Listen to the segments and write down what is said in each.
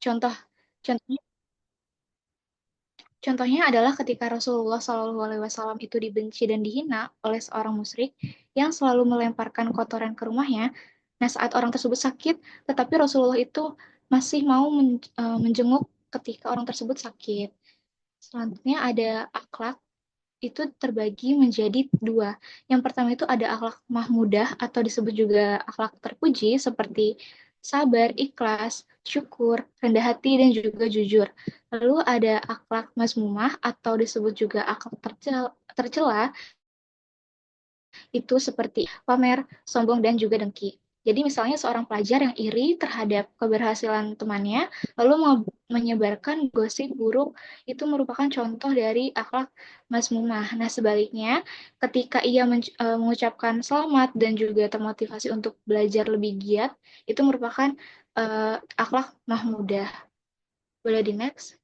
Contoh contohnya Contohnya adalah ketika Rasulullah SAW itu dibenci dan dihina oleh seorang musyrik yang selalu melemparkan kotoran ke rumahnya. Nah, saat orang tersebut sakit, tetapi Rasulullah itu masih mau menjenguk ketika orang tersebut sakit. Selanjutnya ada akhlak itu terbagi menjadi dua. Yang pertama itu ada akhlak mahmudah atau disebut juga akhlak terpuji seperti sabar, ikhlas, syukur, rendah hati, dan juga jujur. Lalu ada akhlak mazmumah atau disebut juga akhlak tercela itu seperti pamer, sombong, dan juga dengki. Jadi misalnya seorang pelajar yang iri terhadap keberhasilan temannya, lalu mau menyebarkan gosip buruk, itu merupakan contoh dari akhlak mazmumah. Nah sebaliknya, ketika ia mengucapkan selamat dan juga termotivasi untuk belajar lebih giat, itu merupakan akhlak mahmudah. Boleh di next?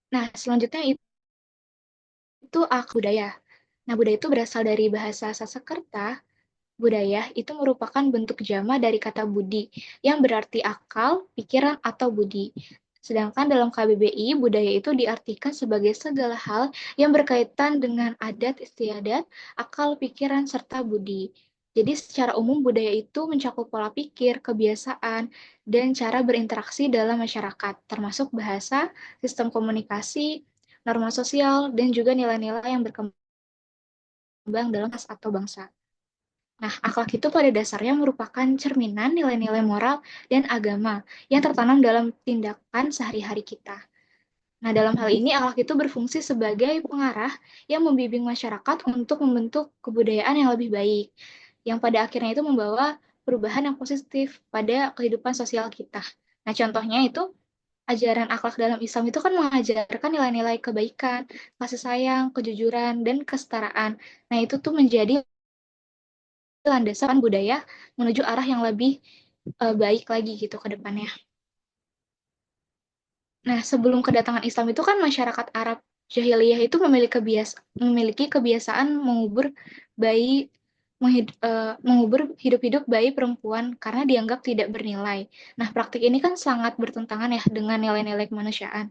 Nah selanjutnya itu akhlak budaya. Nah budaya itu berasal dari bahasa Sanskerta. Budaya itu merupakan bentuk jama dari kata budi, yang berarti akal, pikiran, atau budi. Sedangkan dalam KBBI, budaya itu diartikan sebagai segala hal yang berkaitan dengan adat istiadat, akal, pikiran, serta budi. Jadi secara umum budaya itu mencakup pola pikir, kebiasaan, dan cara berinteraksi dalam masyarakat, termasuk bahasa, sistem komunikasi, norma sosial, dan juga nilai-nilai yang berkembang dalam atau bangsa. Nah, akhlak itu pada dasarnya merupakan cerminan nilai-nilai moral dan agama yang tertanam dalam tindakan sehari-hari kita. Nah, dalam hal ini akhlak itu berfungsi sebagai pengarah yang membimbing masyarakat untuk membentuk kebudayaan yang lebih baik, yang pada akhirnya itu membawa perubahan yang positif pada kehidupan sosial kita. Nah, contohnya itu ajaran akhlak dalam Islam itu kan mengajarkan nilai-nilai kebaikan, kasih sayang, kejujuran, dan kesetaraan. Nah, itu tuh menjadi landasan budaya menuju arah yang lebih baik lagi gitu ke depannya. Nah, sebelum kedatangan Islam itu kan masyarakat Arab jahiliyah itu memiliki kebiasaan mengubur bayi mengubur hidup-hidup bayi perempuan karena dianggap tidak bernilai. Nah, praktik ini kan sangat bertentangan ya dengan nilai-nilai kemanusiaan.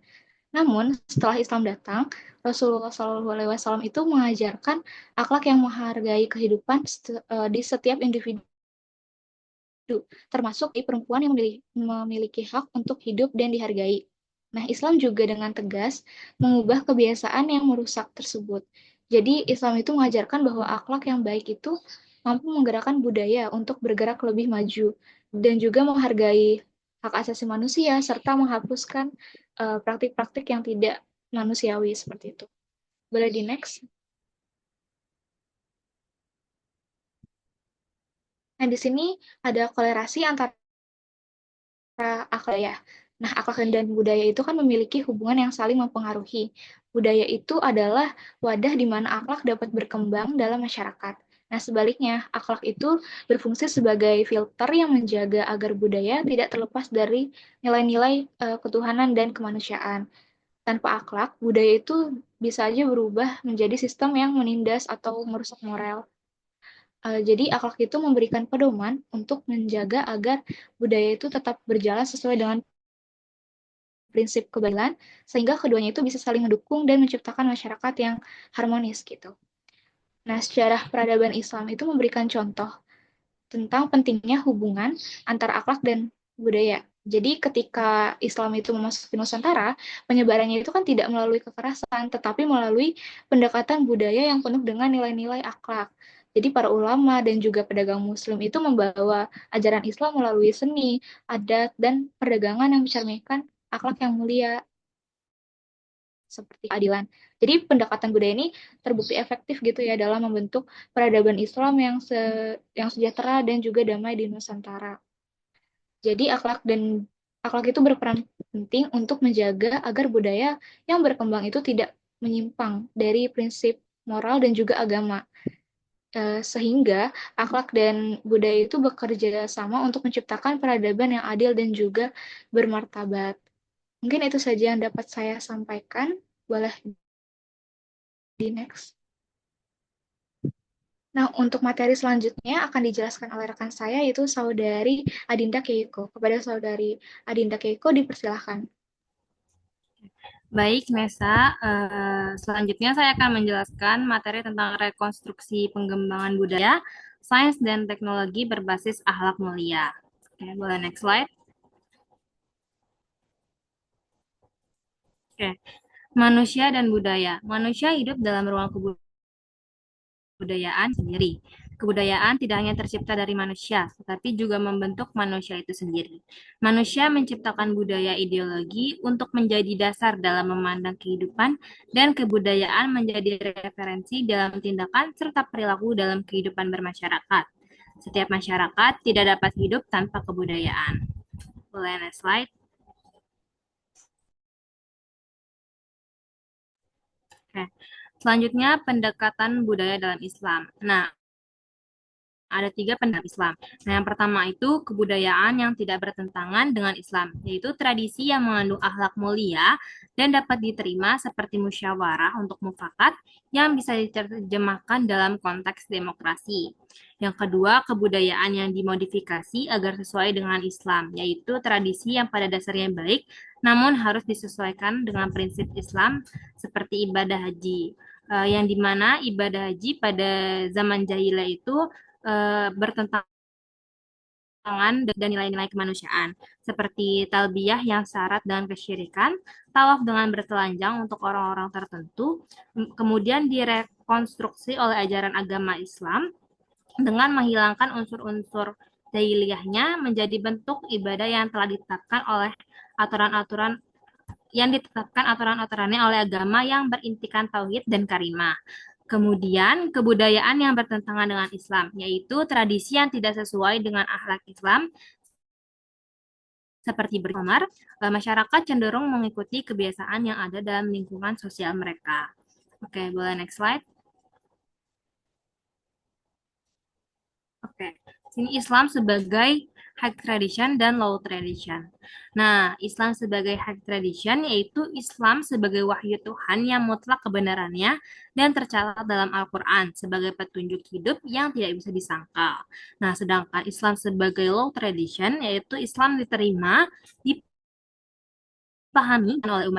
Namun, setelah Islam datang, Rasulullah SAW itu mengajarkan akhlak yang menghargai kehidupan di setiap individu termasuk di perempuan yang memiliki hak untuk hidup dan dihargai. Nah, Islam juga dengan tegas mengubah kebiasaan yang merusak tersebut. Jadi, Islam itu mengajarkan bahwa akhlak yang baik itu mampu menggerakkan budaya untuk bergerak lebih maju dan juga menghargai hak asasi manusia serta menghapuskan praktik-praktik yang tidak manusiawi seperti itu. Boleh di next? Nah, di sini ada kolerasi antara akhlak ya. Nah, akhlak dan budaya itu kan memiliki hubungan yang saling mempengaruhi. Budaya itu adalah wadah di mana akhlak dapat berkembang dalam masyarakat. Nah, sebaliknya, akhlak itu berfungsi sebagai filter yang menjaga agar budaya tidak terlepas dari nilai-nilai ketuhanan dan kemanusiaan. Tanpa akhlak, budaya itu bisa aja berubah menjadi sistem yang menindas atau merusak moral. Jadi akhlak itu memberikan pedoman untuk menjaga agar budaya itu tetap berjalan sesuai dengan prinsip keadilan, sehingga keduanya itu bisa saling mendukung dan menciptakan masyarakat yang harmonis gitu. Nah, sejarah peradaban Islam itu memberikan contoh tentang pentingnya hubungan antara akhlak dan budaya. Jadi ketika Islam itu memasuki Nusantara, penyebarannya itu kan tidak melalui kekerasan, tetapi melalui pendekatan budaya yang penuh dengan nilai-nilai akhlak. Jadi para ulama dan juga pedagang muslim itu membawa ajaran Islam melalui seni, adat, dan perdagangan yang mencerminkan akhlak yang mulia seperti keadilan. Jadi pendekatan budaya ini terbukti efektif gitu ya dalam membentuk peradaban Islam yang sejahtera dan juga damai di Nusantara. Jadi akhlak itu berperan penting untuk menjaga agar budaya yang berkembang itu tidak menyimpang dari prinsip moral dan juga agama. Sehingga akhlak dan budaya itu bekerja sama untuk menciptakan peradaban yang adil dan juga bermartabat. Mungkin itu saja yang dapat saya sampaikan. Boleh di next. Nah, untuk materi selanjutnya akan dijelaskan oleh rekan saya, yaitu Saudari Adinda Keiko. Kepada Saudari Adinda Keiko, dipersilahkan. Baik, Nesa. Selanjutnya saya akan menjelaskan materi tentang rekonstruksi pengembangan budaya, sains, dan teknologi berbasis akhlak mulia. Oke, boleh next slide. Oke, manusia dan budaya. Manusia hidup dalam ruang kebudayaan sendiri. Kebudayaan tidak hanya tercipta dari manusia, tetapi juga membentuk manusia itu sendiri. Manusia menciptakan budaya ideologi untuk menjadi dasar dalam memandang kehidupan dan kebudayaan menjadi referensi dalam tindakan serta perilaku dalam kehidupan bermasyarakat. Setiap masyarakat tidak dapat hidup tanpa kebudayaan. Boleh next slide. Oke. Selanjutnya pendekatan budaya dalam Islam. Nah, ada tiga pendekatan Islam. Nah, yang pertama itu kebudayaan yang tidak bertentangan dengan Islam, yaitu tradisi yang mengandung akhlak mulia dan dapat diterima seperti musyawarah untuk mufakat yang bisa diterjemahkan dalam konteks demokrasi. Yang kedua, kebudayaan yang dimodifikasi agar sesuai dengan Islam, yaitu tradisi yang pada dasarnya baik, namun harus disesuaikan dengan prinsip Islam seperti ibadah haji. Yang dimana ibadah haji pada zaman jahiliyah itu bertentangan dan nilai-nilai kemanusiaan, seperti talbiyah yang syarat dengan kesyirikan, tawaf dengan bertelanjang untuk orang-orang tertentu, kemudian direkonstruksi oleh ajaran agama Islam dengan menghilangkan unsur-unsur jahiliyahnya menjadi bentuk ibadah yang telah ditetapkan oleh aturan-aturan aturan-aturannya oleh agama yang berintikan tauhid dan karimah. Kemudian, kebudayaan yang bertentangan dengan Islam, yaitu tradisi yang tidak sesuai dengan akhlak Islam, seperti berkamar, masyarakat cenderung mengikuti kebiasaan yang ada dalam lingkungan sosial mereka. Oke, boleh next slide. Oke, sini Islam sebagai high tradition dan low tradition. Nah, Islam sebagai high tradition yaitu Islam sebagai wahyu Tuhan yang mutlak kebenarannya dan tercatat dalam Al-Quran sebagai petunjuk hidup yang tidak bisa disangkal. Nah, sedangkan Islam sebagai low tradition yaitu Islam diterima, dipahami oleh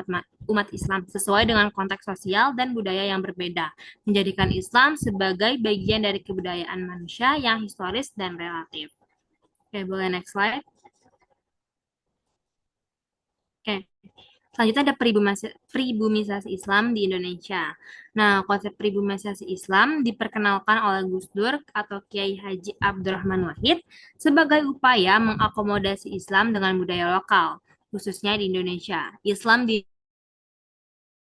umat Islam sesuai dengan konteks sosial dan budaya yang berbeda, menjadikan Islam sebagai bagian dari kebudayaan manusia yang historis dan relatif. Oke, boleh next slide. Oke, selanjutnya ada pribumisasi Islam di Indonesia. Nah, konsep pribumisasi Islam diperkenalkan oleh Gus Dur atau Kiai Haji Abdurrahman Wahid sebagai upaya mengakomodasi Islam dengan budaya lokal, khususnya di Indonesia. Islam di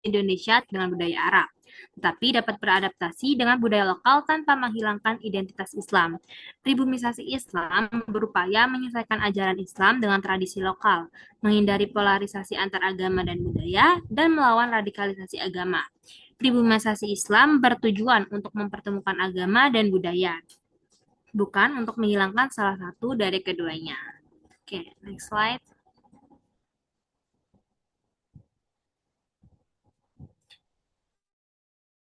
Indonesia dengan budaya Arab, tetapi dapat beradaptasi dengan budaya lokal tanpa menghilangkan identitas Islam. Pribumisasi Islam berupaya menyesuaikan ajaran Islam dengan tradisi lokal, menghindari polarisasi antar agama dan budaya, dan melawan radikalisasi agama. Pribumisasi Islam bertujuan untuk mempertemukan agama dan budaya, bukan untuk menghilangkan salah satu dari keduanya. Oke, next slide.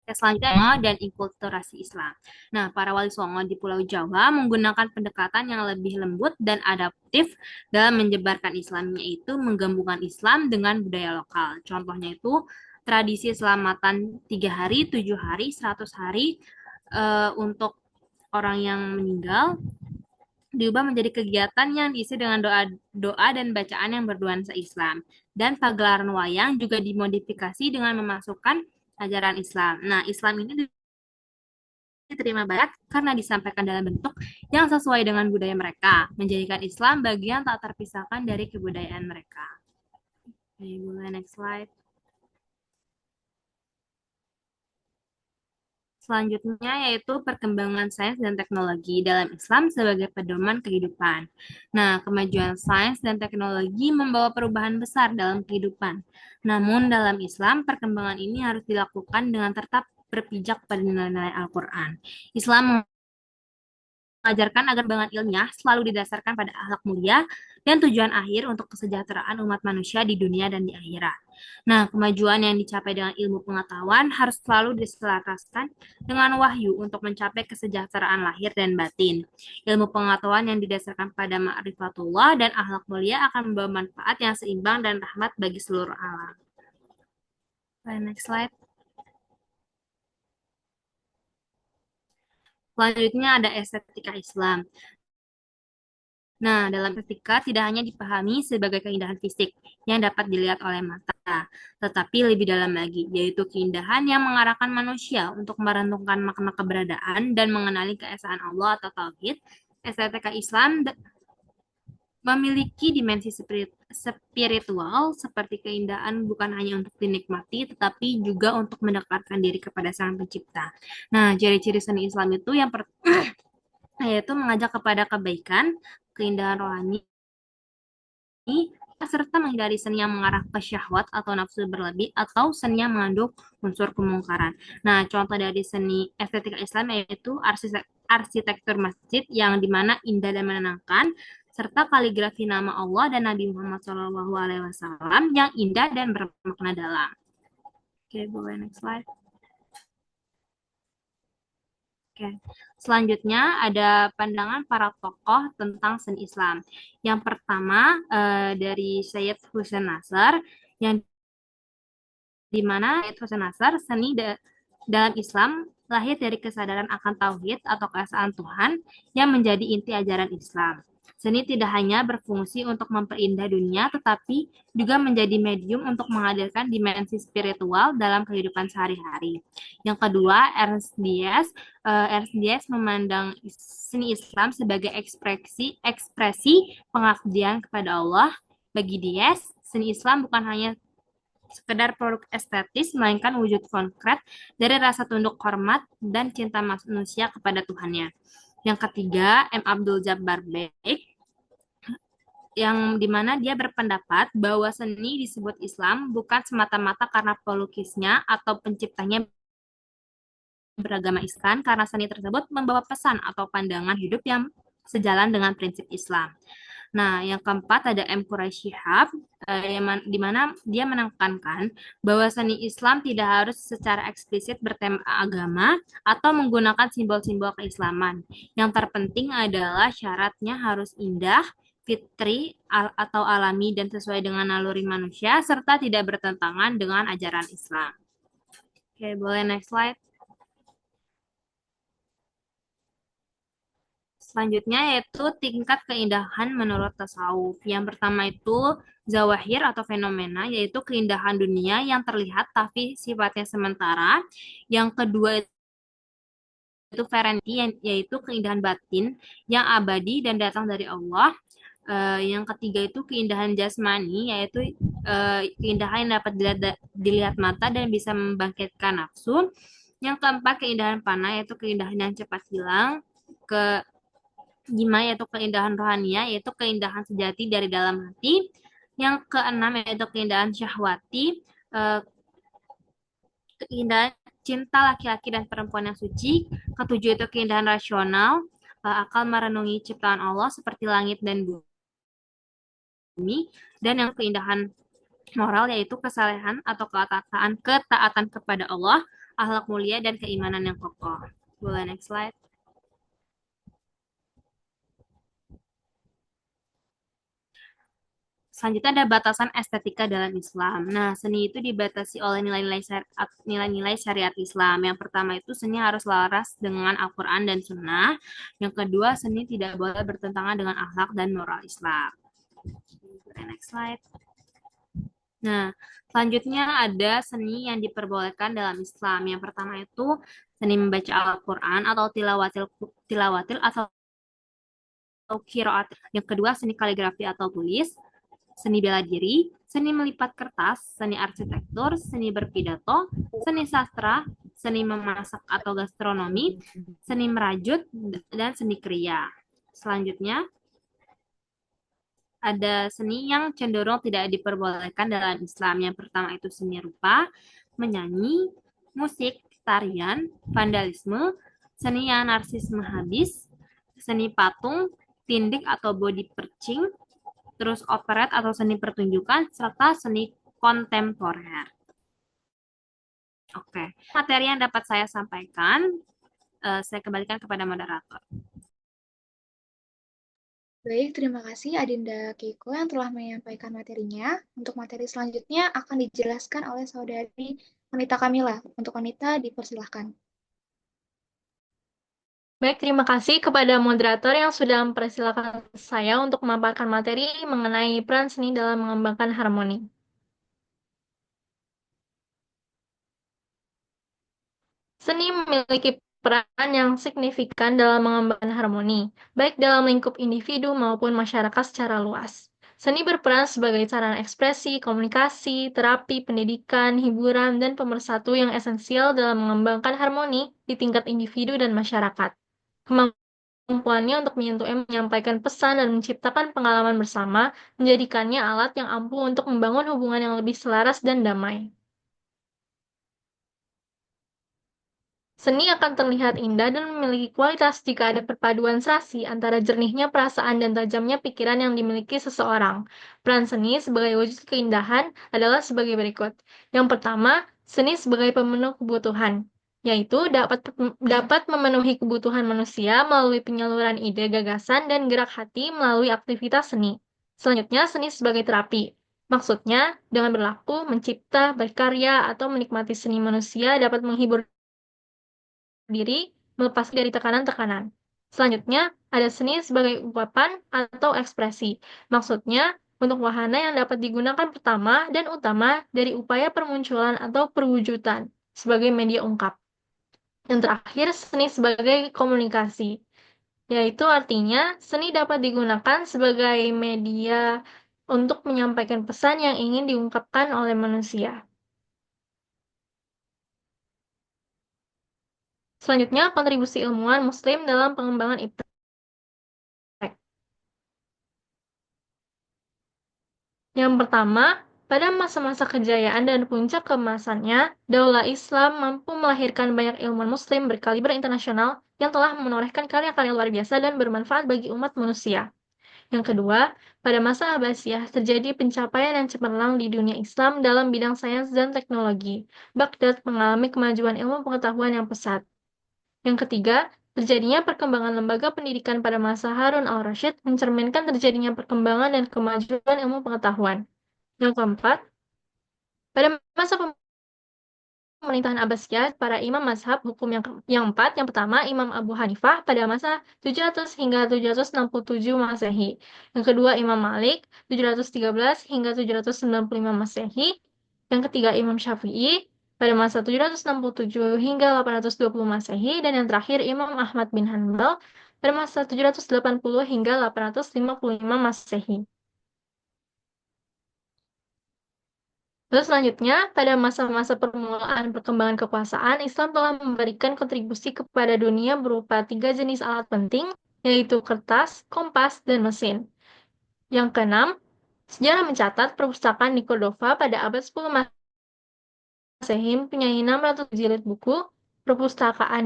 Selanjutnya dan inkulturasi Islam. Nah, para wali songo di Pulau Jawa menggunakan pendekatan yang lebih lembut dan adaptif dalam menyebarkan Islamnya itu menggabungkan Islam dengan budaya lokal. Contohnya itu tradisi selamatan 3 hari, 7 hari, 100 hari untuk orang yang meninggal diubah menjadi kegiatan yang diisi dengan doa dan bacaan yang bernuansa Islam. Dan pagelaran wayang juga dimodifikasi dengan memasukkan ajaran Islam. Nah, Islam ini diterima Barat karena disampaikan dalam bentuk yang sesuai dengan budaya mereka, menjadikan Islam bagian tak terpisahkan dari kebudayaan mereka. Oke, boleh next slide. Selanjutnya yaitu perkembangan sains dan teknologi dalam Islam sebagai pedoman kehidupan. Nah, kemajuan sains dan teknologi membawa perubahan besar dalam kehidupan. Namun dalam Islam, perkembangan ini harus dilakukan dengan tetap berpijak pada nilai-nilai Al-Quran. Islam mengajarkan agar pengembangan ilmiah selalu didasarkan pada akhlak mulia dan tujuan akhir untuk kesejahteraan umat manusia di dunia dan di akhirat. Nah, kemajuan yang dicapai dengan ilmu pengetahuan harus selalu diselaraskan dengan wahyu untuk mencapai kesejahteraan lahir dan batin. Ilmu pengetahuan yang didasarkan pada ma'rifatullah dan akhlak mulia akan membawa manfaat yang seimbang dan rahmat bagi seluruh alam. Next slide. Selanjutnya ada estetika Islam. Nah, dalam estetika tidak hanya dipahami sebagai keindahan fisik yang dapat dilihat oleh mata, tetapi lebih dalam lagi, yaitu keindahan yang mengarahkan manusia untuk merenungkan makna keberadaan dan mengenali keesaan Allah atau Tauhid. Estetika Islam memiliki dimensi spiritual seperti keindahan bukan hanya untuk dinikmati, tetapi juga untuk mendekatkan diri kepada Sang Pencipta. Nah, ciri-ciri seni Islam itu yang yaitu mengajak kepada kebaikan, keindahan rohani, serta menghindari seni yang mengarah ke syahwat atau nafsu berlebih atau seni yang mengandung unsur kemungkaran. Nah, contoh dari seni estetika Islam yaitu arsitektur masjid yang dimana indah dan menenangkan, serta kaligrafi nama Allah dan Nabi Muhammad SAW yang indah dan bermakna dalam. Oke, boleh next slide. Oke, selanjutnya ada pandangan para tokoh tentang seni Islam. Yang pertama dari Syed Hussein Nasr, yang dimana Syed Hussein Nasr seni dalam Islam lahir dari kesadaran akan tauhid atau keesaan Tuhan yang menjadi inti ajaran Islam. Seni tidak hanya berfungsi untuk memperindah dunia, tetapi juga menjadi medium untuk menghadirkan dimensi spiritual dalam kehidupan sehari-hari. Yang kedua, Ernst Diaz memandang seni Islam sebagai ekspresi pengabdian kepada Allah. Bagi Diaz, seni Islam bukan hanya sekedar produk estetis, melainkan wujud konkret dari rasa tunduk hormat dan cinta manusia kepada Tuhannya. Yang ketiga, M. Abdul Jabbar Beik, yang dimana dia berpendapat bahwa seni disebut Islam bukan semata-mata karena pelukisnya atau penciptanya beragama Islam, karena seni tersebut membawa pesan atau pandangan hidup yang sejalan dengan prinsip Islam. Nah, yang keempat ada M. Quraish Shihab, di mana dia menekankan bahwa seni Islam tidak harus secara eksplisit bertema agama atau menggunakan simbol-simbol keislaman. Yang terpenting adalah syaratnya harus indah, fitri atau alami dan sesuai dengan naluri manusia serta tidak bertentangan dengan ajaran Islam. Oke, boleh next slide. Selanjutnya yaitu tingkat keindahan menurut tasawuf. Yang pertama itu zawahir atau fenomena, yaitu keindahan dunia yang terlihat tapi sifatnya sementara. Yang kedua itu ferenti, yaitu keindahan batin yang abadi dan datang dari Allah. Yang ketiga itu keindahan jasmani, yaitu keindahan yang dapat dilihat mata dan bisa membangkitkan nafsu. Yang keempat keindahan fana, yaitu keindahan yang cepat hilang. Kelima yaitu keindahan rohania, yaitu keindahan sejati dari dalam hati. Yang keenam yaitu keindahan syahwati, keindahan cinta laki-laki dan perempuan yang suci. Ketujuh itu keindahan rasional, akal merenungi ciptaan Allah seperti langit dan bumi. Dan yang keindahan moral yaitu kesalehan atau ketaatan kepada Allah, akhlak mulia dan keimanan yang kokoh. Boleh next slide. Selanjutnya ada batasan estetika dalam Islam. Nah, seni itu dibatasi oleh nilai-nilai syariat Islam. Yang pertama itu seni harus laras dengan Al-Quran dan Sunnah. Yang kedua, seni tidak boleh bertentangan dengan akhlak dan moral Islam. Next slide. Nah, selanjutnya ada seni yang diperbolehkan dalam Islam. Yang pertama itu seni membaca Al-Quran atau tilawatil atau qiraat. Yang kedua, seni kaligrafi atau tulis. Seni bela diri, seni melipat kertas, seni arsitektur, seni berpidato, seni sastra, seni memasak atau gastronomi, seni merajut, dan seni kriya. Selanjutnya, ada seni yang cenderung tidak diperbolehkan dalam Islam. Yang pertama itu seni rupa, menyanyi, musik, tarian, vandalisme, seni yang narsisme habis, seni patung, tindik atau body perching, terus operet atau seni pertunjukan, serta seni kontemporer. Oke, materi yang dapat saya sampaikan, saya kembalikan kepada moderator. Baik, terima kasih Adinda Keiko yang telah menyampaikan materinya. Untuk materi selanjutnya akan dijelaskan oleh saudari Wanita Kamila. Untuk wanita, dipersilahkan. Baik, terima kasih kepada moderator yang sudah mempersilahkan saya untuk memaparkan materi mengenai peran seni dalam mengembangkan harmoni. Seni memiliki peran yang signifikan dalam mengembangkan harmoni, baik dalam lingkup individu maupun masyarakat secara luas. Seni berperan sebagai sarana ekspresi, komunikasi, terapi, pendidikan, hiburan, dan pemersatu yang esensial dalam mengembangkan harmoni di tingkat individu dan masyarakat. Kemampuannya untuk menyentuh menyampaikan pesan dan menciptakan pengalaman bersama menjadikannya alat yang ampuh untuk membangun hubungan yang lebih selaras dan damai. Seni akan terlihat indah dan memiliki kualitas jika ada perpaduan serasi antara jernihnya perasaan dan tajamnya pikiran yang dimiliki seseorang. Peran seni sebagai wujud keindahan adalah sebagai berikut. Yang pertama, seni sebagai pemenuh kebutuhan, yaitu dapat memenuhi kebutuhan manusia melalui penyaluran ide, gagasan, dan gerak hati melalui aktivitas seni. Selanjutnya, seni sebagai terapi. Maksudnya, dengan berlaku, mencipta, berkarya, atau menikmati seni manusia dapat menghibur diri melepas dari tekanan-tekanan. Selanjutnya, ada seni sebagai ungkapan atau ekspresi. Maksudnya, untuk wahana yang dapat digunakan pertama dan utama dari upaya permunculan atau perwujudan sebagai media ungkap. Yang terakhir, seni sebagai komunikasi, yaitu artinya seni dapat digunakan sebagai media untuk menyampaikan pesan yang ingin diungkapkan oleh manusia. Selanjutnya, kontribusi ilmuwan Muslim dalam pengembangan iptek. Yang pertama, pada masa-masa kejayaan dan puncak keemasannya, Daulah Islam mampu melahirkan banyak ilmuwan Muslim berkaliber internasional yang telah menorehkan karya-karya luar biasa dan bermanfaat bagi umat manusia. Yang kedua, pada masa Abbasiyah terjadi pencapaian yang cemerlang di dunia Islam dalam bidang sains dan teknologi. Baghdad mengalami kemajuan ilmu pengetahuan yang pesat. Yang ketiga, terjadinya perkembangan lembaga pendidikan pada masa Harun al-Rashid mencerminkan terjadinya perkembangan dan kemajuan ilmu pengetahuan. Yang keempat, pada masa pemerintahan Abbasiyah, para imam mazhab hukum yang pertama, Imam Abu Hanifah pada masa 700 hingga 767 Masehi. Yang kedua, Imam Malik 713 hingga 795 Masehi. Yang ketiga, Imam Syafi'i pada masa 767 hingga 820 Masehi. Dan yang terakhir, Imam Ahmad bin Hanbal pada masa 780 hingga 855 Masehi. Lalu selanjutnya, pada masa-masa permulaan perkembangan kekuasaan, Islam telah memberikan kontribusi kepada dunia berupa 3 jenis alat penting, yaitu kertas, kompas, dan mesin. Yang keenam, sejarah mencatat perpustakaan di Cordova pada abad 10 Masehi mempunyai 600 jilid buku, perpustakaan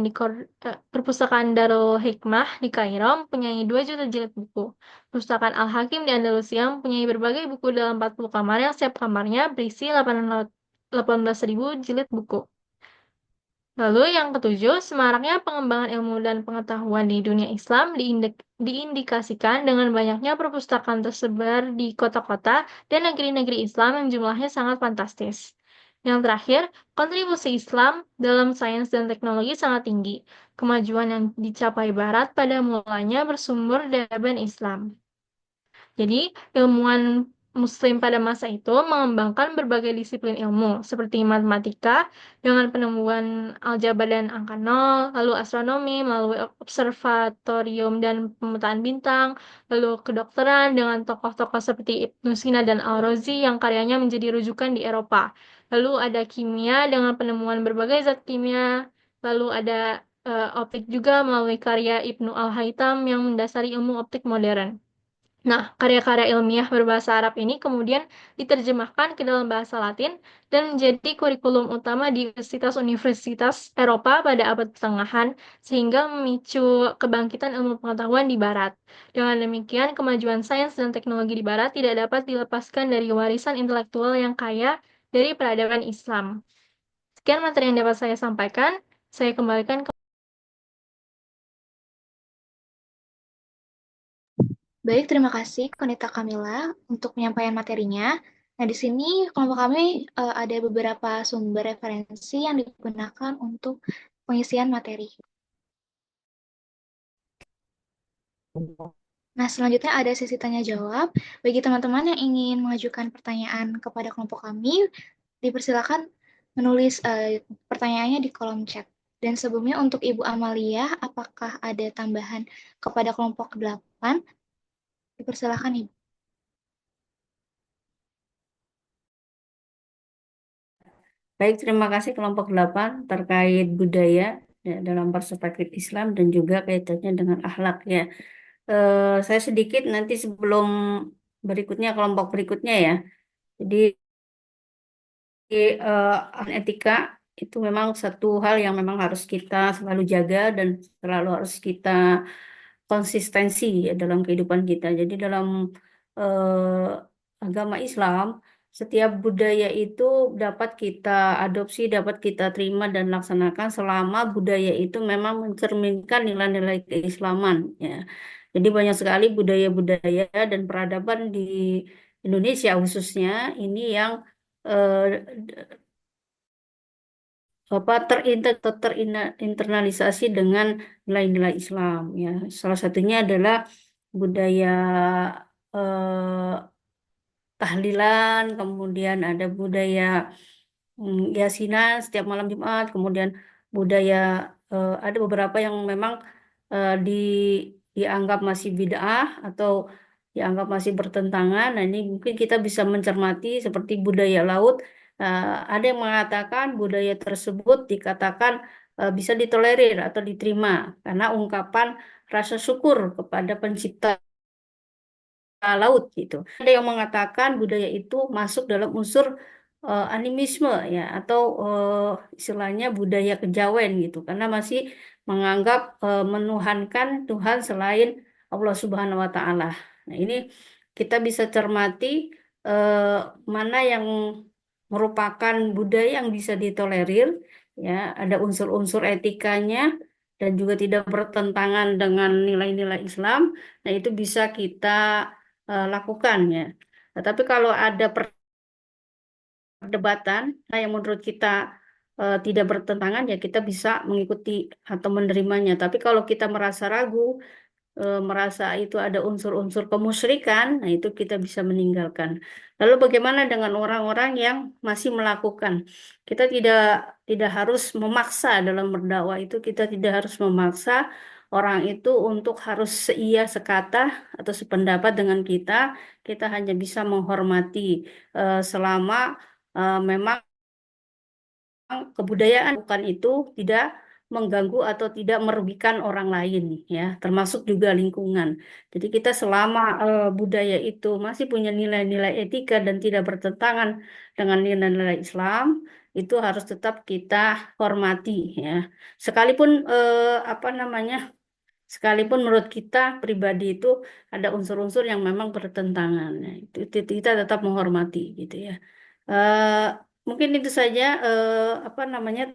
Darul Hikmah di Kairo mempunyai 2 juta jilid buku. Perpustakaan Al-Hakim di Andalusia mempunyai berbagai buku dalam 40 kamar yang setiap kamarnya berisi 18.000 jilid buku. Lalu yang ketujuh, semaraknya pengembangan ilmu dan pengetahuan di dunia Islam diindikasikan dengan banyaknya perpustakaan tersebar di kota-kota dan negeri-negeri Islam yang jumlahnya sangat fantastis. Yang terakhir, kontribusi Islam dalam sains dan teknologi sangat tinggi. Kemajuan yang dicapai Barat pada mulanya bersumber dari Islam. Jadi, ilmuwan Muslim pada masa itu mengembangkan berbagai disiplin ilmu, seperti matematika dengan penemuan aljabar dan angka nol, lalu astronomi melalui observatorium dan pemetaan bintang, lalu kedokteran dengan tokoh-tokoh seperti Ibnu Sina dan Al-Razi yang karyanya menjadi rujukan di Eropa. Lalu ada kimia dengan penemuan berbagai zat kimia, lalu ada optik juga melalui karya Ibnu Al-Haytham yang mendasari ilmu optik modern. Nah, karya-karya ilmiah berbahasa Arab ini kemudian diterjemahkan ke dalam bahasa Latin dan menjadi kurikulum utama di universitas-universitas Eropa pada abad pertengahan, sehingga memicu kebangkitan ilmu pengetahuan di Barat. Dengan demikian, kemajuan sains dan teknologi di Barat tidak dapat dilepaskan dari warisan intelektual yang kaya dari peradaban Islam. Sekian materi yang dapat saya sampaikan. Saya kembalikan ke... Baik, terima kasih Konita Kamila untuk penyampaian materinya. Nah, di sini kelompok kami ada beberapa sumber referensi yang digunakan untuk pengisian materi. Nah, selanjutnya ada sesi tanya jawab. Bagi teman-teman yang ingin mengajukan pertanyaan kepada kelompok kami, dipersilakan menulis pertanyaannya di kolom chat. Dan sebelumnya untuk Ibu Amalia, apakah ada tambahan kepada kelompok 8? Dipersilakan Ibu. Baik, terima kasih kelompok 8 terkait budaya ya, dalam perspektif Islam dan juga kaitannya dengan akhlak ya. Saya sedikit nanti sebelum berikutnya kelompok berikutnya ya. Jadi etika itu memang satu hal yang memang harus kita selalu jaga dan selalu harus kita konsistensi ya dalam kehidupan kita. Jadi dalam agama Islam, setiap budaya itu dapat kita adopsi, dapat kita terima dan laksanakan selama budaya itu memang mencerminkan nilai-nilai keislaman ya. Jadi banyak sekali budaya-budaya dan peradaban di Indonesia khususnya ini yang eh, apa terinternalisasi dengan nilai-nilai Islam ya. Salah satunya adalah budaya eh, tahlilan, kemudian ada budaya yasinan setiap malam Jumat, kemudian budaya ada beberapa yang memang eh, di dianggap masih bid'ah atau dianggap masih bertentangan. Nah, ini mungkin kita bisa mencermati seperti budaya laut. Ada yang mengatakan budaya tersebut dikatakan bisa ditolerir atau diterima karena ungkapan rasa syukur kepada pencipta laut gitu. Ada yang mengatakan budaya itu masuk dalam unsur animisme ya atau istilahnya budaya kejawen gitu karena masih menganggap menuhankan Tuhan selain Allah Subhanahu wa taala. Nah, ini kita bisa cermati eh, mana yang merupakan budaya yang bisa ditolerir ya, ada unsur-unsur etikanya dan juga tidak bertentangan dengan nilai-nilai Islam. Nah, itu bisa kita lakukan ya. Nah, tapi kalau ada perdebatan yang menurut kita tidak bertentangan ya kita bisa mengikuti atau menerimanya. Tapi kalau kita merasa ragu, merasa itu ada unsur-unsur kemusyrikan, nah itu kita bisa meninggalkan. Lalu bagaimana dengan orang-orang yang masih melakukan? Kita tidak harus memaksa dalam berdakwah itu, kita tidak harus memaksa orang itu untuk harus seia sekata atau sependapat dengan kita. Kita hanya bisa menghormati selama memang kebudayaan bukan itu tidak mengganggu atau tidak merugikan orang lain ya termasuk juga lingkungan. Jadi kita selama budaya itu masih punya nilai-nilai etika dan tidak bertentangan dengan nilai-nilai Islam itu harus tetap kita hormati ya. Sekalipun apa namanya sekalipun menurut kita pribadi itu ada unsur-unsur yang memang bertentangan ya, itu kita tetap menghormati gitu ya. Eh, Mungkin itu saja apa namanya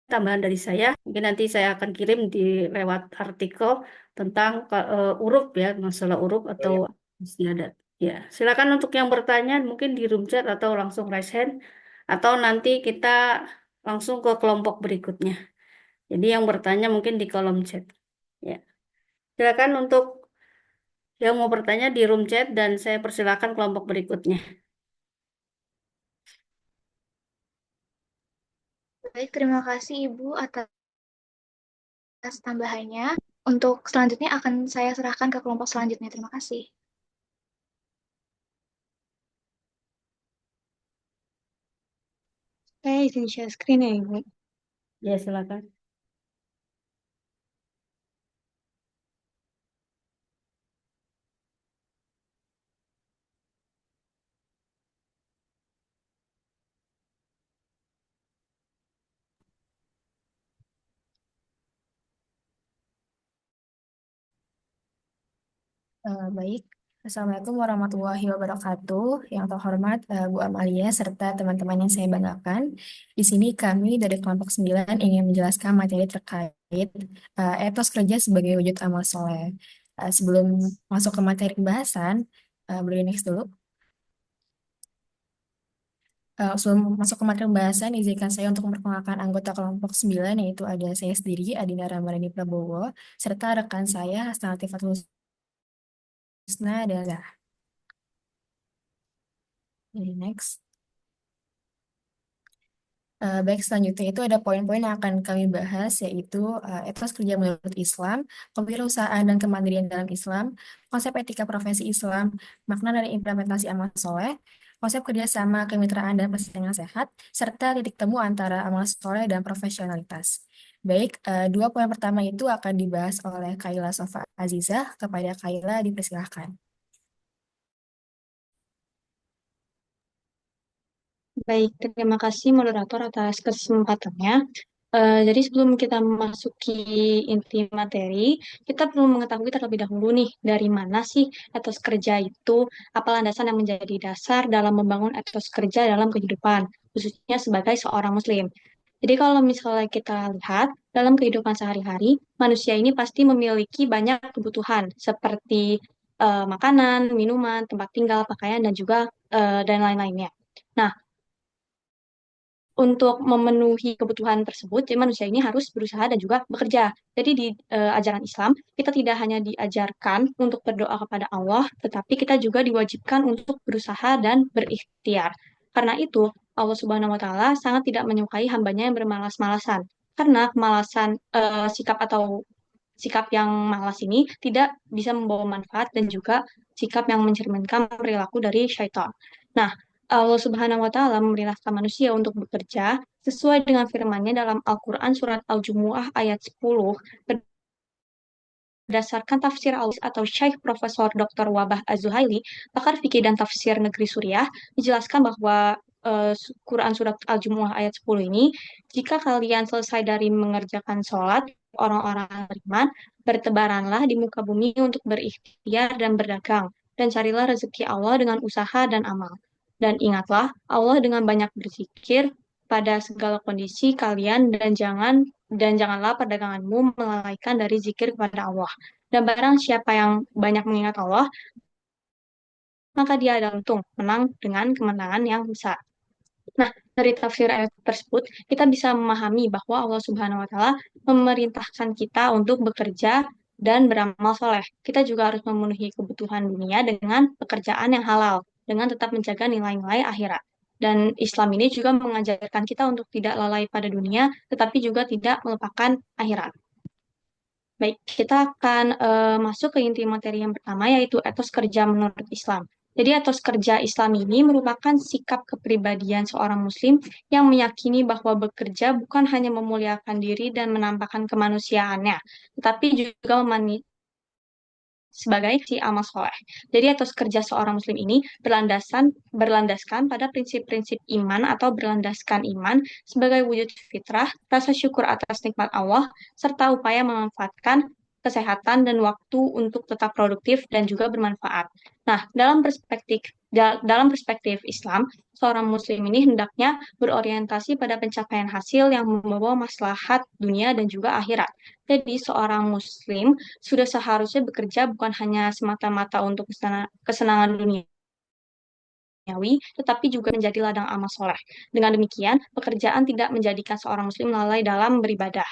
tambahan dari saya. Mungkin nanti saya akan kirim di lewat artikel tentang huruf ya, masalah huruf atau istiadat. Ya, silakan untuk yang bertanya mungkin di room chat atau langsung raise hand atau nanti kita langsung ke kelompok berikutnya. Jadi yang bertanya mungkin di kolom chat. Ya, silakan untuk yang mau bertanya di room chat dan saya persilakan kelompok berikutnya. Baik, terima kasih Ibu atas tambahannya. Untuk selanjutnya akan saya serahkan ke kelompok selanjutnya. Terima kasih. Saya izin share screen ya, Ibu. Ya, silakan. Baik, Assalamualaikum warahmatullahi wabarakatuh. Yang terhormat Bu Amalia serta teman-teman yang saya banggakan. Di sini kami dari kelompok 9 ingin menjelaskan materi terkait etos kerja sebagai wujud amal soleh. Sebelum masuk ke materi pembahasan, boleh next dulu. Sebelum masuk ke materi pembahasan, izinkan saya untuk memperkenalkan anggota kelompok 9, yaitu ada saya sendiri, Adina Ramadhani Prabowo, serta rekan saya, Hasna Latifatul Husna dan Zahra. Jadi next. Baik, selanjutnya itu ada poin-poin yang akan kami bahas, yaitu etos kerja menurut Islam, kewirausahaan dan kemandirian dalam Islam, konsep etika profesi Islam, makna dari implementasi amal soleh, konsep kerjasama, kemitraan, dan persaingan sehat, serta titik temu antara amal soleh dan profesionalitas. Baik, dua poin pertama itu akan dibahas oleh Kaila Sofa Azizah. Kepada Kaila, dipersilahkan. Baik, terima kasih moderator atas kesempatannya. Jadi sebelum kita memasuki inti materi, kita perlu mengetahui terlebih dahulu nih, dari mana sih etos kerja itu, apa landasan yang menjadi dasar dalam membangun etos kerja dalam kehidupan, khususnya sebagai seorang muslim. Jadi kalau misalnya kita lihat, dalam kehidupan sehari-hari, manusia ini pasti memiliki banyak kebutuhan, seperti makanan, minuman, tempat tinggal, pakaian, dan juga dan lain-lainnya. Nah, untuk memenuhi kebutuhan tersebut, jadi manusia ini harus berusaha dan juga bekerja. Jadi di ajaran Islam, kita tidak hanya diajarkan untuk berdoa kepada Allah, tetapi kita juga diwajibkan untuk berusaha dan berikhtiar. Karena itu, Allah Subhanahu wa Ta'ala sangat tidak menyukai hambanya yang bermalas-malasan. Karena kemalasan sikap yang malas ini tidak bisa membawa manfaat dan juga sikap yang mencerminkan perilaku dari syaitan. Nah, Allah Subhanahu wa Ta'ala memerintahkan manusia untuk bekerja sesuai dengan firman-Nya dalam Al-Qur'an surat Al-Jumu'ah ayat 10 berdasarkan tafsir atau Syekh Profesor Dr. Wabah Az-Zuhaili, pakar fikih dan tafsir negeri Suriah, dijelaskan bahwa Quran surat Al-Jumu'ah ayat 10 ini, jika kalian selesai dari mengerjakan sholat, orang-orang beriman, bertebaranlah di muka bumi untuk berikhtiar dan berdagang, dan carilah rezeki Allah dengan usaha dan amal. Dan ingatlah Allah dengan banyak berzikir pada segala kondisi kalian dan janganlah perdaganganmu melalaikan dari zikir kepada Allah. Dan barang siapa yang banyak mengingat Allah, maka dia adalah untung, menang dengan kemenangan yang besar. Nah, dari tafsir ayat tersebut, kita bisa memahami bahwa Allah Subhanahu wa Ta'ala memerintahkan kita untuk bekerja dan beramal soleh. Kita juga harus memenuhi kebutuhan dunia dengan pekerjaan yang halal, dengan tetap menjaga nilai-nilai akhirat. Dan Islam ini juga mengajarkan kita untuk tidak lalai pada dunia, tetapi juga tidak melupakan akhirat. Baik, kita akan masuk ke inti materi yang pertama, yaitu etos kerja menurut Islam. Jadi etos kerja Islam ini merupakan sikap kepribadian seorang muslim yang meyakini bahwa bekerja bukan hanya memuliakan diri dan menampakkan kemanusiaannya, tetapi juga sebagai si amal soleh. Jadi etos kerja seorang muslim ini berlandaskan pada prinsip-prinsip iman atau berlandaskan iman sebagai wujud fitrah, rasa syukur atas nikmat Allah, serta upaya memanfaatkan kesehatan dan waktu untuk tetap produktif dan juga bermanfaat. Nah, dalam perspektif Islam, seorang muslim ini hendaknya berorientasi pada pencapaian hasil yang membawa maslahat dunia dan juga akhirat. Jadi, seorang muslim sudah seharusnya bekerja bukan hanya semata-mata untuk kesenangan duniawi, tetapi juga menjadi ladang amal soleh. Dengan demikian, pekerjaan tidak menjadikan seorang muslim lalai dalam beribadah.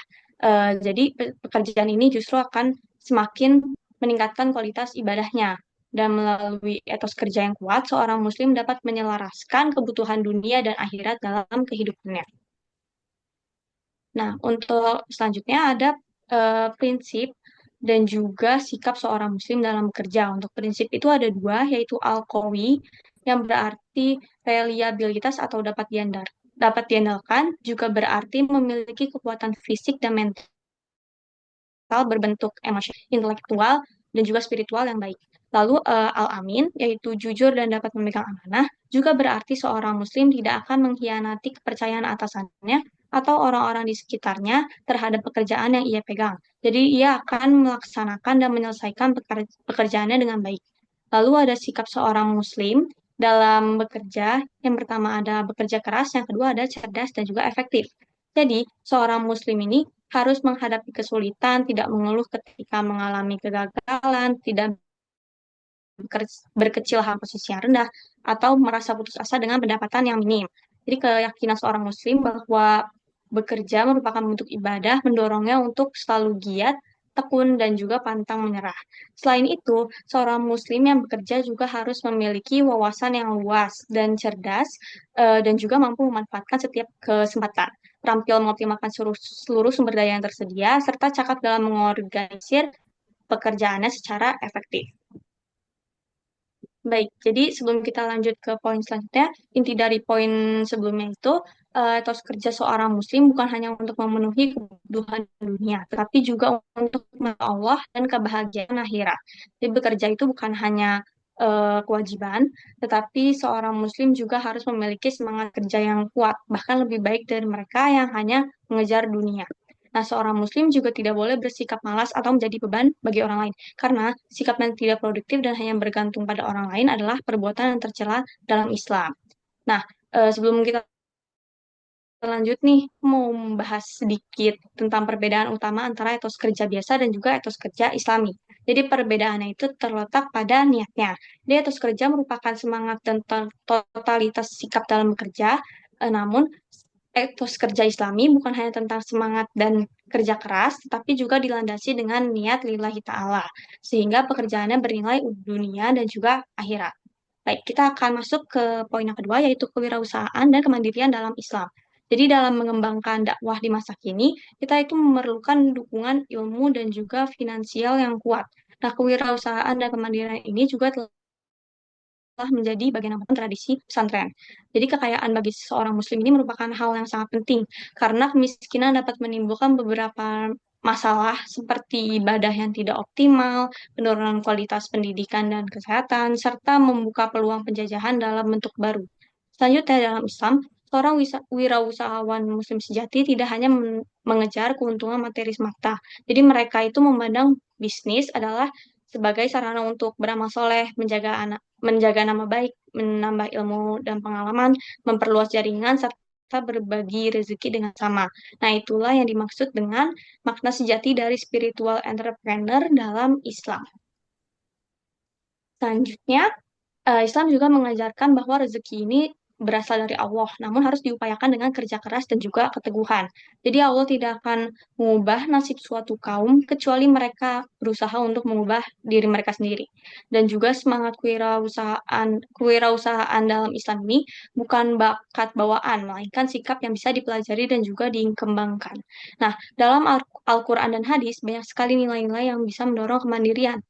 Jadi pekerjaan ini justru akan semakin meningkatkan kualitas ibadahnya. Dan melalui etos kerja yang kuat, seorang muslim dapat menyelaraskan kebutuhan dunia dan akhirat dalam kehidupannya. Nah, untuk selanjutnya ada prinsip dan juga sikap seorang muslim dalam bekerja. Untuk prinsip itu ada dua, yaitu al-qawi, yang berarti reliabilitas atau dapat diandalkan, juga berarti memiliki kekuatan fisik dan mental berbentuk emosional, intelektual, dan juga spiritual yang baik. Lalu al-amin, yaitu jujur dan dapat memegang amanah, juga berarti seorang muslim tidak akan mengkhianati kepercayaan atasannya atau orang-orang di sekitarnya terhadap pekerjaan yang ia pegang. Jadi ia akan melaksanakan dan menyelesaikan pekerjaannya dengan baik. Lalu ada sikap seorang muslim dalam bekerja. Yang pertama ada bekerja keras, yang kedua ada cerdas dan juga efektif. Jadi, seorang muslim ini harus menghadapi kesulitan, tidak mengeluh ketika mengalami kegagalan, tidak berkecil hati posisi yang rendah, atau merasa putus asa dengan pendapatan yang minim. Jadi keyakinan seorang muslim bahwa bekerja merupakan bentuk ibadah, mendorongnya untuk selalu giat, tekun, dan juga pantang menyerah. Selain itu, seorang muslim yang bekerja juga harus memiliki wawasan yang luas dan cerdas, dan juga mampu memanfaatkan setiap kesempatan, terampil mengoptimalkan seluruh sumber daya yang tersedia, serta cakap dalam mengorganisir pekerjaannya secara efektif. Baik, jadi sebelum kita lanjut ke poin selanjutnya, inti dari poin sebelumnya itu, etos kerja seorang muslim bukan hanya untuk memenuhi kebutuhan dunia, tetapi juga untuk Allah dan kebahagiaan akhirat. Jadi bekerja itu bukan hanya kewajiban, tetapi seorang muslim juga harus memiliki semangat kerja yang kuat, bahkan lebih baik dari mereka yang hanya mengejar dunia. Nah, seorang muslim juga tidak boleh bersikap malas atau menjadi beban bagi orang lain, karena sikap yang tidak produktif dan hanya bergantung pada orang lain adalah perbuatan yang tercela dalam Islam. Nah, sebelum kita lanjut nih, mau membahas sedikit tentang perbedaan utama antara etos kerja biasa dan juga etos kerja Islami. Jadi perbedaannya itu terletak pada niatnya. Jadi etos kerja merupakan semangat dan totalitas sikap dalam bekerja, namun etos kerja Islami bukan hanya tentang semangat dan kerja keras, tetapi juga dilandasi dengan niat lillahi ta'ala, sehingga pekerjaannya bernilai dunia dan juga akhirat. Baik, kita akan masuk ke poin yang kedua, yaitu kewirausahaan dan kemandirian dalam Islam. Jadi dalam mengembangkan dakwah di masa kini, kita itu memerlukan dukungan ilmu dan juga finansial yang kuat. Nah, kewirausahaan dan kemandirian ini juga telah menjadi bagian penting tradisi pesantren. Jadi kekayaan bagi seorang muslim ini merupakan hal yang sangat penting karena kemiskinan dapat menimbulkan beberapa masalah seperti ibadah yang tidak optimal, penurunan kualitas pendidikan dan kesehatan, serta membuka peluang penjajahan dalam bentuk baru. Selanjutnya dalam Islam, seorang wirausahawan muslim sejati tidak hanya mengejar keuntungan materi semata. Jadi mereka itu memandang bisnis adalah sebagai sarana untuk beramal soleh, menjaga nama baik, menambah ilmu dan pengalaman, memperluas jaringan, serta berbagi rezeki dengan sama. Nah, itulah yang dimaksud dengan makna sejati dari spiritual entrepreneur dalam Islam. Selanjutnya, Islam juga mengajarkan bahwa rezeki ini berasal dari Allah, namun harus diupayakan dengan kerja keras dan juga keteguhan. Jadi Allah tidak akan mengubah nasib suatu kaum kecuali mereka berusaha untuk mengubah diri mereka sendiri. Dan juga semangat kewirausahaan dalam Islam ini bukan bakat bawaan, melainkan sikap yang bisa dipelajari dan juga dikembangkan. Nah, dalam Al-Quran dan hadis banyak sekali nilai-nilai yang bisa mendorong kemandirian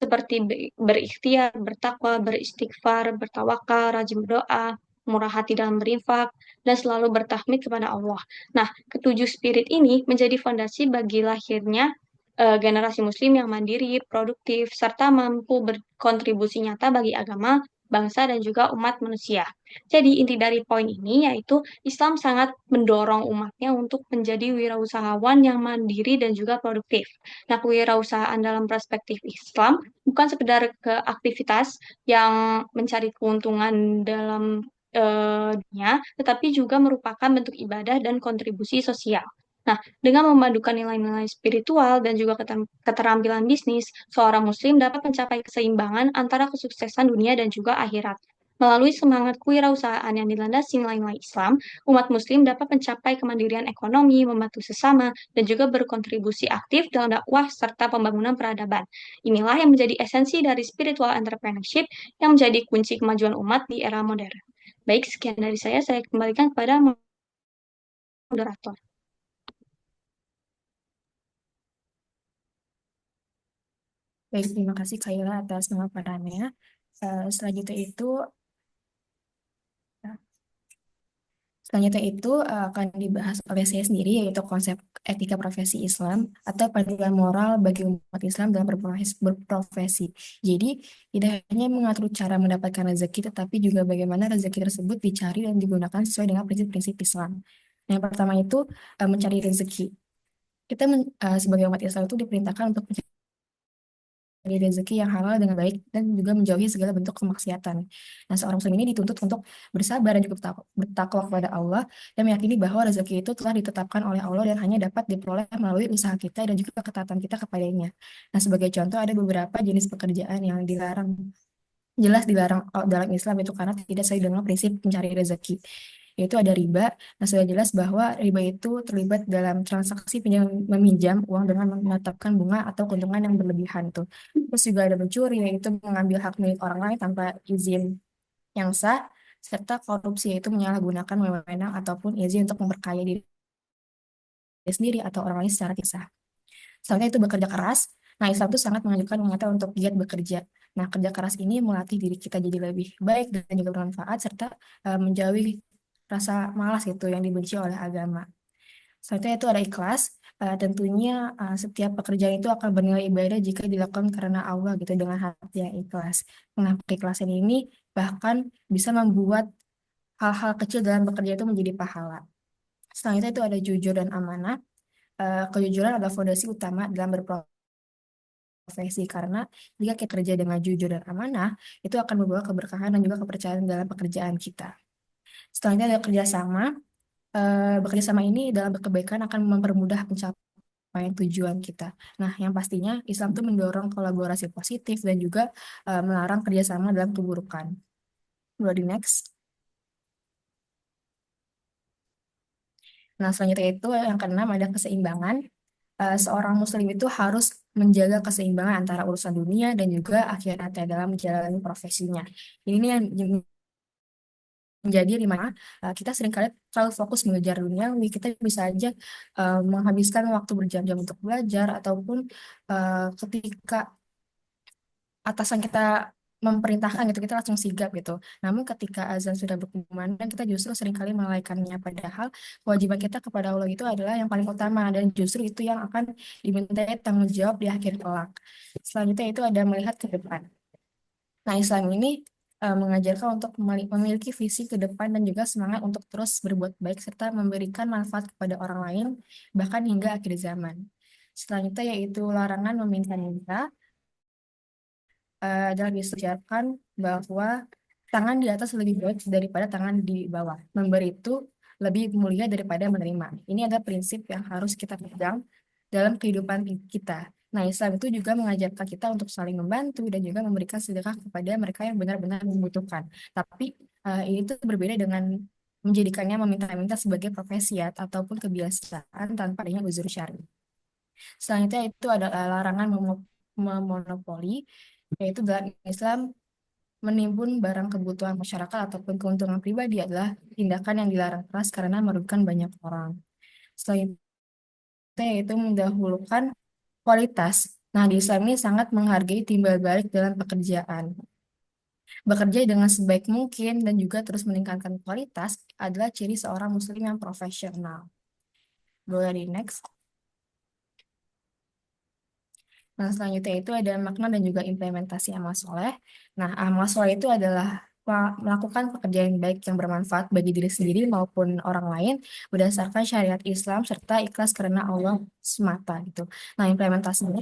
seperti berikhtiar, bertakwa, beristighfar, bertawakal, rajin berdoa, murah hati dalam berinfak, dan selalu bertahmid kepada Allah. Nah, ketujuh spirit ini menjadi fondasi bagi lahirnya generasi muslim yang mandiri, produktif, serta mampu berkontribusi nyata bagi agama, bangsa, dan juga umat manusia. Jadi, inti dari poin ini yaitu Islam sangat mendorong umatnya untuk menjadi wirausahawan yang mandiri dan juga produktif. Nah, kewirausahaan dalam perspektif Islam bukan sekedar ke aktivitas yang mencari keuntungan dalam dunia, tetapi juga merupakan bentuk ibadah dan kontribusi sosial. Nah, dengan memadukan nilai-nilai spiritual dan juga keterampilan bisnis, seorang muslim dapat mencapai keseimbangan antara kesuksesan dunia dan juga akhirat. Melalui semangat kewirausahaan yang dilandasi nilai-nilai Islam, umat muslim dapat mencapai kemandirian ekonomi, membantu sesama, dan juga berkontribusi aktif dalam dakwah serta pembangunan peradaban. Inilah yang menjadi esensi dari spiritual entrepreneurship yang menjadi kunci kemajuan umat di era modern. Baik, sekian dari saya kembalikan kepada moderator. Baik, terima kasih Kayla atas pemaparannya. Selanjutnya itu akan dibahas oleh saya sendiri, yaitu konsep etika profesi Islam atau panduan moral bagi umat Islam dalam berprofesi. Jadi, tidak hanya mengatur cara mendapatkan rezeki, tetapi juga bagaimana rezeki tersebut dicari dan digunakan sesuai dengan prinsip-prinsip Islam. Yang pertama itu mencari rezeki. kita sebagai umat Islam itu diperintahkan untuk mencari rezeki yang halal dengan baik dan juga menjauhi segala bentuk kemaksiatan. Nah, seorang muslim ini dituntut untuk bersabar dan juga bertakwa kepada Allah dan meyakini bahwa rezeki itu telah ditetapkan oleh Allah dan hanya dapat diperoleh melalui usaha kita dan juga ketaatan kita kepadanya. Nah, sebagai contoh ada beberapa jenis pekerjaan yang dilarang, jelas dilarang dalam Islam itu karena tidak sesuai dengan prinsip mencari rezeki, yaitu ada riba. Nah, sudah jelas bahwa riba itu terlibat dalam transaksi pinjam meminjam uang dengan menetapkan bunga atau keuntungan yang berlebihan tuh. Terus juga ada mencuri, yaitu mengambil hak milik orang lain tanpa izin yang sah, serta korupsi, yaitu menyalahgunakan wewenang ataupun izin untuk memperkaya diri sendiri atau orang lain secara tidak sah. Selanjutnya itu bekerja keras. Nah, Islam itu sangat menganjurkan umatnya untuk giat bekerja. Nah, kerja keras ini melatih diri kita jadi lebih baik dan juga bermanfaat, serta menjauhi rasa malas gitu yang dibenci oleh agama. Selanjutnya itu ada ikhlas. Tentunya setiap pekerjaan itu akan bernilai ibadah jika dilakukan karena Allah gitu dengan hati yang ikhlas. Nah, keikhlasan ini bahkan bisa membuat hal-hal kecil dalam bekerja itu menjadi pahala. Selanjutnya itu ada jujur dan amanah. Kejujuran adalah fondasi utama dalam berprofesi karena jika kita kerja dengan jujur dan amanah, itu akan membawa keberkahan dan juga kepercayaan dalam pekerjaan kita. Selanjutnya ada kerjasama. Bekerja sama ini dalam kebaikan akan mempermudah pencapaian tujuan kita. Nah, yang pastinya Islam tuh mendorong kolaborasi positif dan juga melarang kerjasama dalam keburukan. Boleh di next. Nah, selanjutnya itu yang keenam ada keseimbangan. Seorang muslim itu harus menjaga keseimbangan antara urusan dunia dan juga akhiratnya dalam menjalani profesinya. Ini yang menjadi di mana kita seringkali terlalu fokus mengejar duniawi, kita bisa aja menghabiskan waktu berjam-jam untuk belajar ataupun ketika atasan kita memerintahkan gitu kita langsung sigap gitu. Namun ketika azan sudah berkumandang kita justru seringkali melalaikannya, padahal kewajiban kita kepada Allah itu adalah yang paling utama dan justru itu yang akan dimintai tanggung jawab di akhir kelak. Selanjutnya itu ada melihat ke depan. Nah, Islam ini mengajarkan untuk memiliki visi ke depan dan juga semangat untuk terus berbuat baik serta memberikan manfaat kepada orang lain bahkan hingga akhir zaman. Selanjutnya yaitu larangan meminta-minta. Dalam diajarkan bahwa tangan di atas lebih baik daripada tangan di bawah. Memberi itu lebih mulia daripada menerima. Ini adalah prinsip yang harus kita pegang dalam kehidupan kita. Nah, Islam itu juga mengajarkan kita untuk saling membantu dan juga memberikan sedekah kepada mereka yang benar-benar membutuhkan. Tapi ini tuh berbeda dengan menjadikannya meminta-minta sebagai profesi ya, ataupun kebiasaan tanpa adanya uzur syar'i. Selanjutnya itu ada larangan memonopoli, yaitu dalam Islam menimbun barang kebutuhan masyarakat ataupun keuntungan pribadi adalah tindakan yang dilarang keras karena merugikan banyak orang. Selanjutnya yaitu mendahulukan kualitas. Nah, di Islam ini sangat menghargai timbal balik dalam pekerjaan. Bekerja dengan sebaik mungkin dan juga terus meningkatkan kualitas adalah ciri seorang muslim yang profesional. Boleh di next. Nah, selanjutnya itu ada makna dan juga implementasi amal soleh. Nah, amal soleh itu adalah melakukan pekerjaan yang baik yang bermanfaat bagi diri sendiri maupun orang lain berdasarkan syariat Islam serta ikhlas karena Allah semata gitu. Nah, implementasinya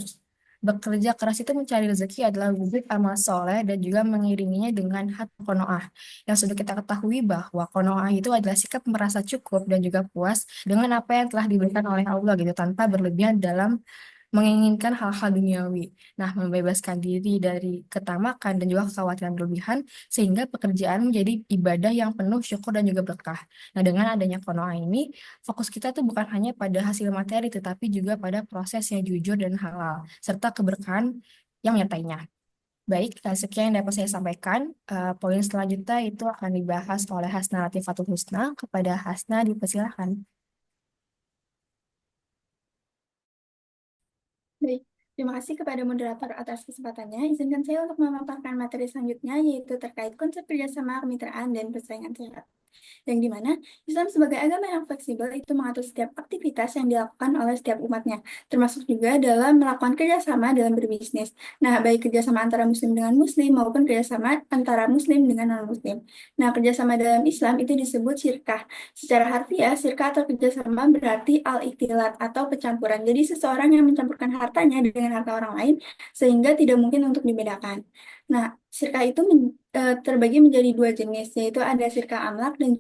bekerja keras itu mencari rezeki adalah wujud amal soleh dan juga mengiringinya dengan hati qanaah. Yang sudah kita ketahui bahwa qanaah itu adalah sikap merasa cukup dan juga puas dengan apa yang telah diberikan oleh Allah gitu tanpa berlebihan dalam menginginkan hal-hal duniawi. Nah, membebaskan diri dari ketamakan dan juga kekhawatiran berlebihan sehingga pekerjaan menjadi ibadah yang penuh syukur dan juga berkah. Nah, dengan adanya qanaah ini, fokus kita tuh bukan hanya pada hasil materi tetapi juga pada proses yang jujur dan halal serta keberkahan yang menyertainya. Baik, sekian yang dapat saya sampaikan. Poin selanjutnya itu akan dibahas oleh Hasna Latifatul Husna. Kepada Hasna, dipersilakan. Baik, terima kasih kepada moderator atas kesempatannya. Izinkan saya untuk memaparkan materi selanjutnya, yaitu terkait konsep kerjasama, kemitraan, dan persaingan sehat. Yang dimana Islam sebagai agama yang fleksibel itu mengatur setiap aktivitas yang dilakukan oleh setiap umatnya, termasuk juga dalam melakukan kerjasama dalam berbisnis. Nah, baik kerjasama antara muslim dengan muslim maupun kerjasama antara muslim dengan non-muslim. Nah, kerjasama dalam Islam itu disebut syirkah. Secara harfiah, syirkah atau kerjasama berarti al-ikhtilat atau pencampuran. Jadi seseorang yang mencampurkan hartanya dengan harta orang lain sehingga tidak mungkin untuk dibedakan. Nah, syirkah itu terbagi menjadi dua jenis, yaitu ada syirkah amlak dan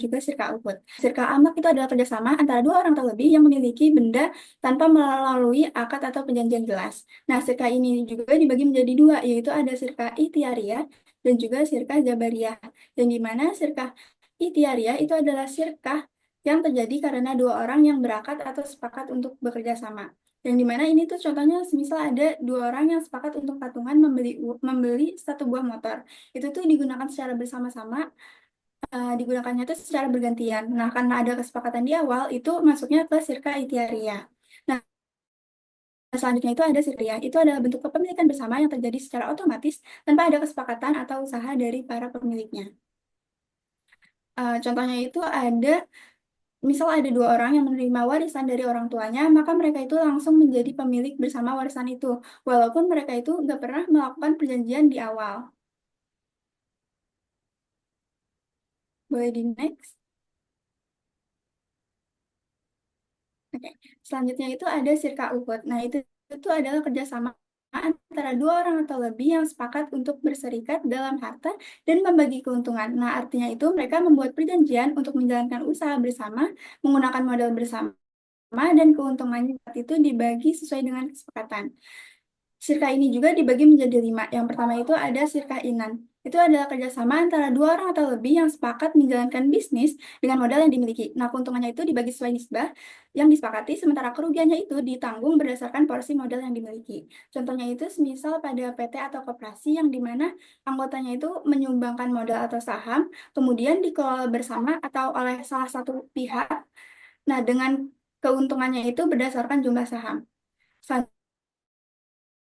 juga sirka ukhuwah. Sirka amak itu adalah kerjasama antara dua orang atau lebih yang memiliki benda tanpa melalui akad atau perjanjian jelas. Nah, sirka ini juga dibagi menjadi dua, yaitu ada sirka ikhtiariyah dan juga sirka jabariyah. Yang dimana sirka ikhtiariyah itu adalah sirka yang terjadi karena dua orang yang berakad atau sepakat untuk bekerja sama. Yang dimana ini tuh contohnya semisal ada dua orang yang sepakat untuk patungan membeli satu buah motor. Itu tuh digunakan secara bersama-sama, digunakannya itu secara bergantian. Nah, karena ada kesepakatan di awal, itu masuknya ke sirka ikhtiariyah. Nah, selanjutnya itu ada sirriyah. Itu adalah bentuk kepemilikan bersama yang terjadi secara otomatis tanpa ada kesepakatan atau usaha dari para pemiliknya. Contohnya itu ada, misal ada dua orang yang menerima warisan dari orang tuanya, maka mereka itu langsung menjadi pemilik bersama warisan itu, walaupun mereka itu nggak pernah melakukan perjanjian di awal. Boleh di next? Oke, selanjutnya itu ada sirka ukhuwah. Nah, itu adalah kerjasama antara dua orang atau lebih yang sepakat untuk berserikat dalam harta dan membagi keuntungan. Nah, artinya itu mereka membuat perjanjian untuk menjalankan usaha bersama, menggunakan modal bersama, dan keuntungannya itu dibagi sesuai dengan kesepakatan. Sirka ini juga dibagi menjadi 5. Yang pertama itu ada sirka inan. Itu adalah kerjasama antara dua orang atau lebih yang sepakat menjalankan bisnis dengan modal yang dimiliki. Nah, keuntungannya itu dibagi sesuai nisbah yang disepakati, sementara kerugiannya itu ditanggung berdasarkan porsi modal yang dimiliki. Contohnya itu semisal pada PT atau koperasi yang dimana anggotanya itu menyumbangkan modal atau saham, kemudian dikelola bersama atau oleh salah satu pihak. Nah, dengan keuntungannya itu berdasarkan jumlah saham.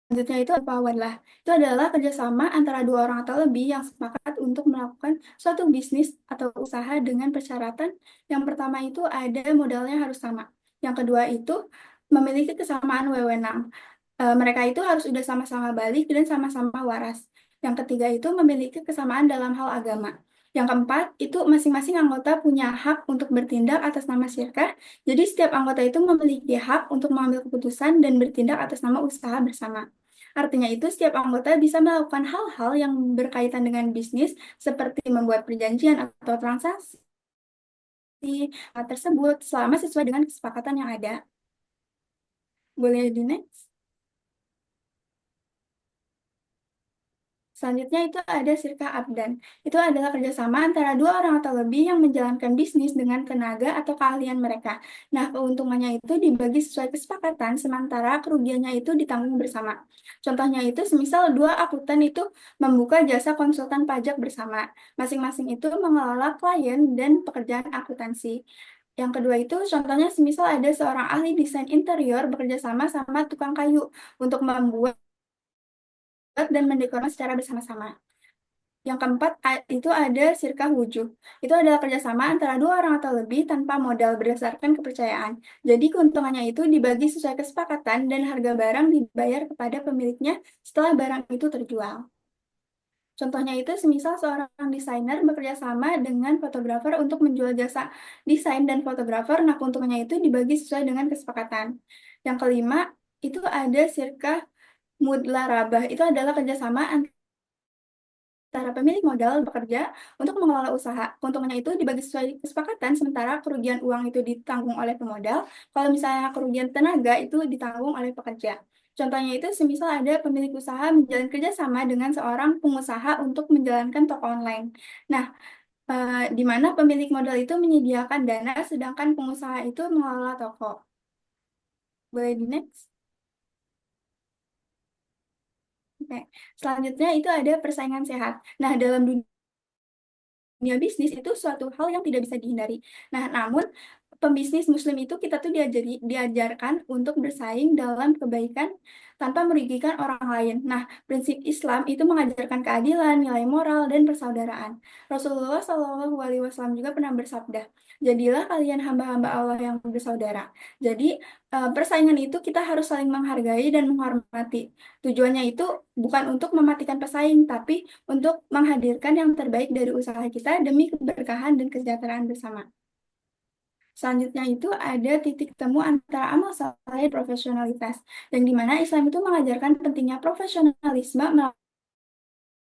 Selanjutnya itu apa adalah itu adalah kerjasama antara dua orang atau lebih yang sepakat untuk melakukan suatu bisnis atau usaha dengan persyaratan. Yang pertama itu ada modalnya harus sama. Yang kedua itu memiliki kesamaan wewenang. Mereka itu harus sudah sama-sama balik dan sama-sama waras. Yang ketiga itu memiliki kesamaan dalam hal agama. Yang keempat itu masing-masing anggota punya hak untuk bertindak atas nama syirkah. Jadi setiap anggota itu memiliki hak untuk mengambil keputusan dan bertindak atas nama usaha bersama. Artinya itu setiap anggota bisa melakukan hal-hal yang berkaitan dengan bisnis seperti membuat perjanjian atau transaksi tersebut selama sesuai dengan kesepakatan yang ada. Boleh di next? Selanjutnya itu ada sirka abdan. Itu adalah kerjasama antara dua orang atau lebih yang menjalankan bisnis dengan tenaga atau keahlian mereka. Nah, keuntungannya itu dibagi sesuai kesepakatan, sementara kerugiannya itu ditanggung bersama. Contohnya itu semisal dua akuntan itu membuka jasa konsultan pajak bersama. Masing-masing itu mengelola klien dan pekerjaan akuntansi. Yang kedua itu contohnya semisal ada seorang ahli desain interior bekerja sama sama tukang kayu untuk membuat dan mendekorasi secara bersama-sama. Yang keempat itu ada sirkah wujuh. Itu adalah kerjasama antara dua orang atau lebih tanpa modal berdasarkan kepercayaan. Jadi keuntungannya itu dibagi sesuai kesepakatan dan harga barang dibayar kepada pemiliknya setelah barang itu terjual. Contohnya itu semisal seorang desainer bekerja sama dengan fotografer untuk menjual jasa desain dan fotografer, nah keuntungannya itu dibagi sesuai dengan kesepakatan. Yang kelima itu ada sirkah mudlarabah. Itu adalah kerjasama antara pemilik modal bekerja untuk mengelola usaha. Keuntungannya itu dibagi sesuai kesepakatan, sementara kerugian uang itu ditanggung oleh pemodal. Kalau misalnya kerugian tenaga itu ditanggung oleh pekerja. Contohnya itu semisal ada pemilik usaha menjalin kerjasama dengan seorang pengusaha untuk menjalankan toko online. Nah, di mana pemilik modal itu menyediakan dana, sedangkan pengusaha itu mengelola toko. Boleh di next? Oke. Selanjutnya itu ada persaingan sehat. Nah, dalam dunia bisnis itu suatu hal yang tidak bisa dihindari. Nah, namun pembisnis muslim itu kita tuh diajarkan untuk bersaing dalam kebaikan tanpa merugikan orang lain. Nah, prinsip Islam itu mengajarkan keadilan, nilai moral, dan persaudaraan. Rasulullah Shallallahu Alaihi Wasallam juga pernah bersabda, jadilah kalian hamba-hamba Allah yang bersaudara. Jadi persaingan itu kita harus saling menghargai dan menghormati. Tujuannya itu bukan untuk mematikan pesaing, tapi untuk menghadirkan yang terbaik dari usaha kita demi keberkahan dan kesejahteraan bersama. Selanjutnya itu ada titik temu antara amal soleh dan profesionalitas, yang dimana Islam itu mengajarkan pentingnya profesionalisme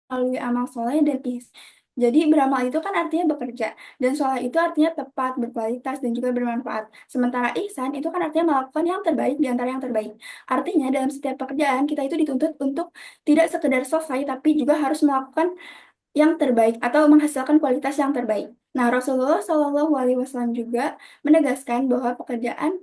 melalui amal soleh dan ihsan. Jadi beramal itu kan artinya bekerja, dan soleh itu artinya tepat, berkualitas, dan juga bermanfaat. Sementara ihsan itu kan artinya melakukan yang terbaik di antara yang terbaik. Artinya dalam setiap pekerjaan kita itu dituntut untuk tidak sekedar selesai, tapi juga harus melakukan yang terbaik atau menghasilkan kualitas yang terbaik. Nah, Rasulullah Shallallahu Alaihi Wasallam juga menegaskan bahwa pekerjaan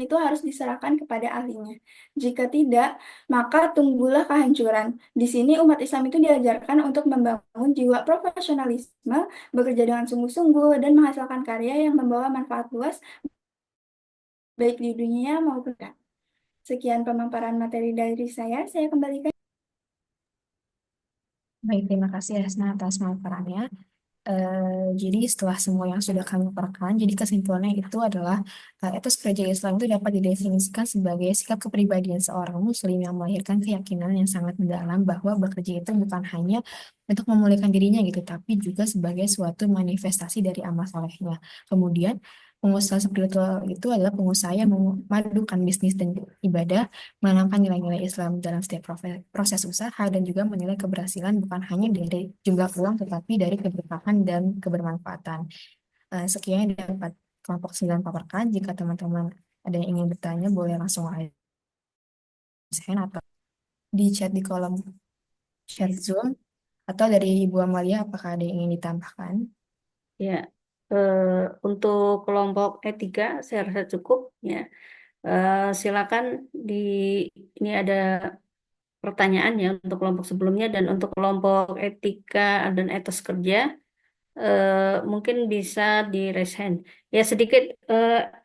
itu harus diserahkan kepada ahlinya. Jika tidak, maka tunggulah kehancuran. Di sini umat Islam itu diajarkan untuk membangun jiwa profesionalisme, bekerja dengan sungguh-sungguh, dan menghasilkan karya yang membawa manfaat luas baik di dunia maupun di akhirat. Sekian pemaparan materi dari saya kembalikan. Baik, terima kasih Resna atas pemaparannya. Jadi setelah semua yang sudah kami paparkan, jadi kesimpulannya itu adalah etos kerja Islam itu dapat didefinisikan sebagai sikap kepribadian seorang muslim yang melahirkan keyakinan yang sangat mendalam bahwa bekerja itu bukan hanya untuk memulihkan dirinya gitu, tapi juga sebagai suatu manifestasi dari amal solehnya. Kemudian pengusaha spiritual itu adalah pengusaha yang memadukan bisnis dan ibadah, menanamkan nilai-nilai Islam dalam setiap proses usaha, dan juga menilai keberhasilan bukan hanya dari jumlah uang, tetapi dari keberkahan dan kebermanfaatan. Sekian yang dapat kelompok 9 paparkan. Jika teman-teman ada yang ingin bertanya, boleh langsung raise hand atau di chat di kolom chat Zoom, atau dari Ibu Amalia, apakah ada yang ingin ditambahkan? Ya, untuk kelompok E3 saya rasa cukup ya. Silakan ini ada pertanyaan ya untuk kelompok sebelumnya, dan untuk kelompok etika dan etos kerja mungkin bisa di raise hand. Ya sedikit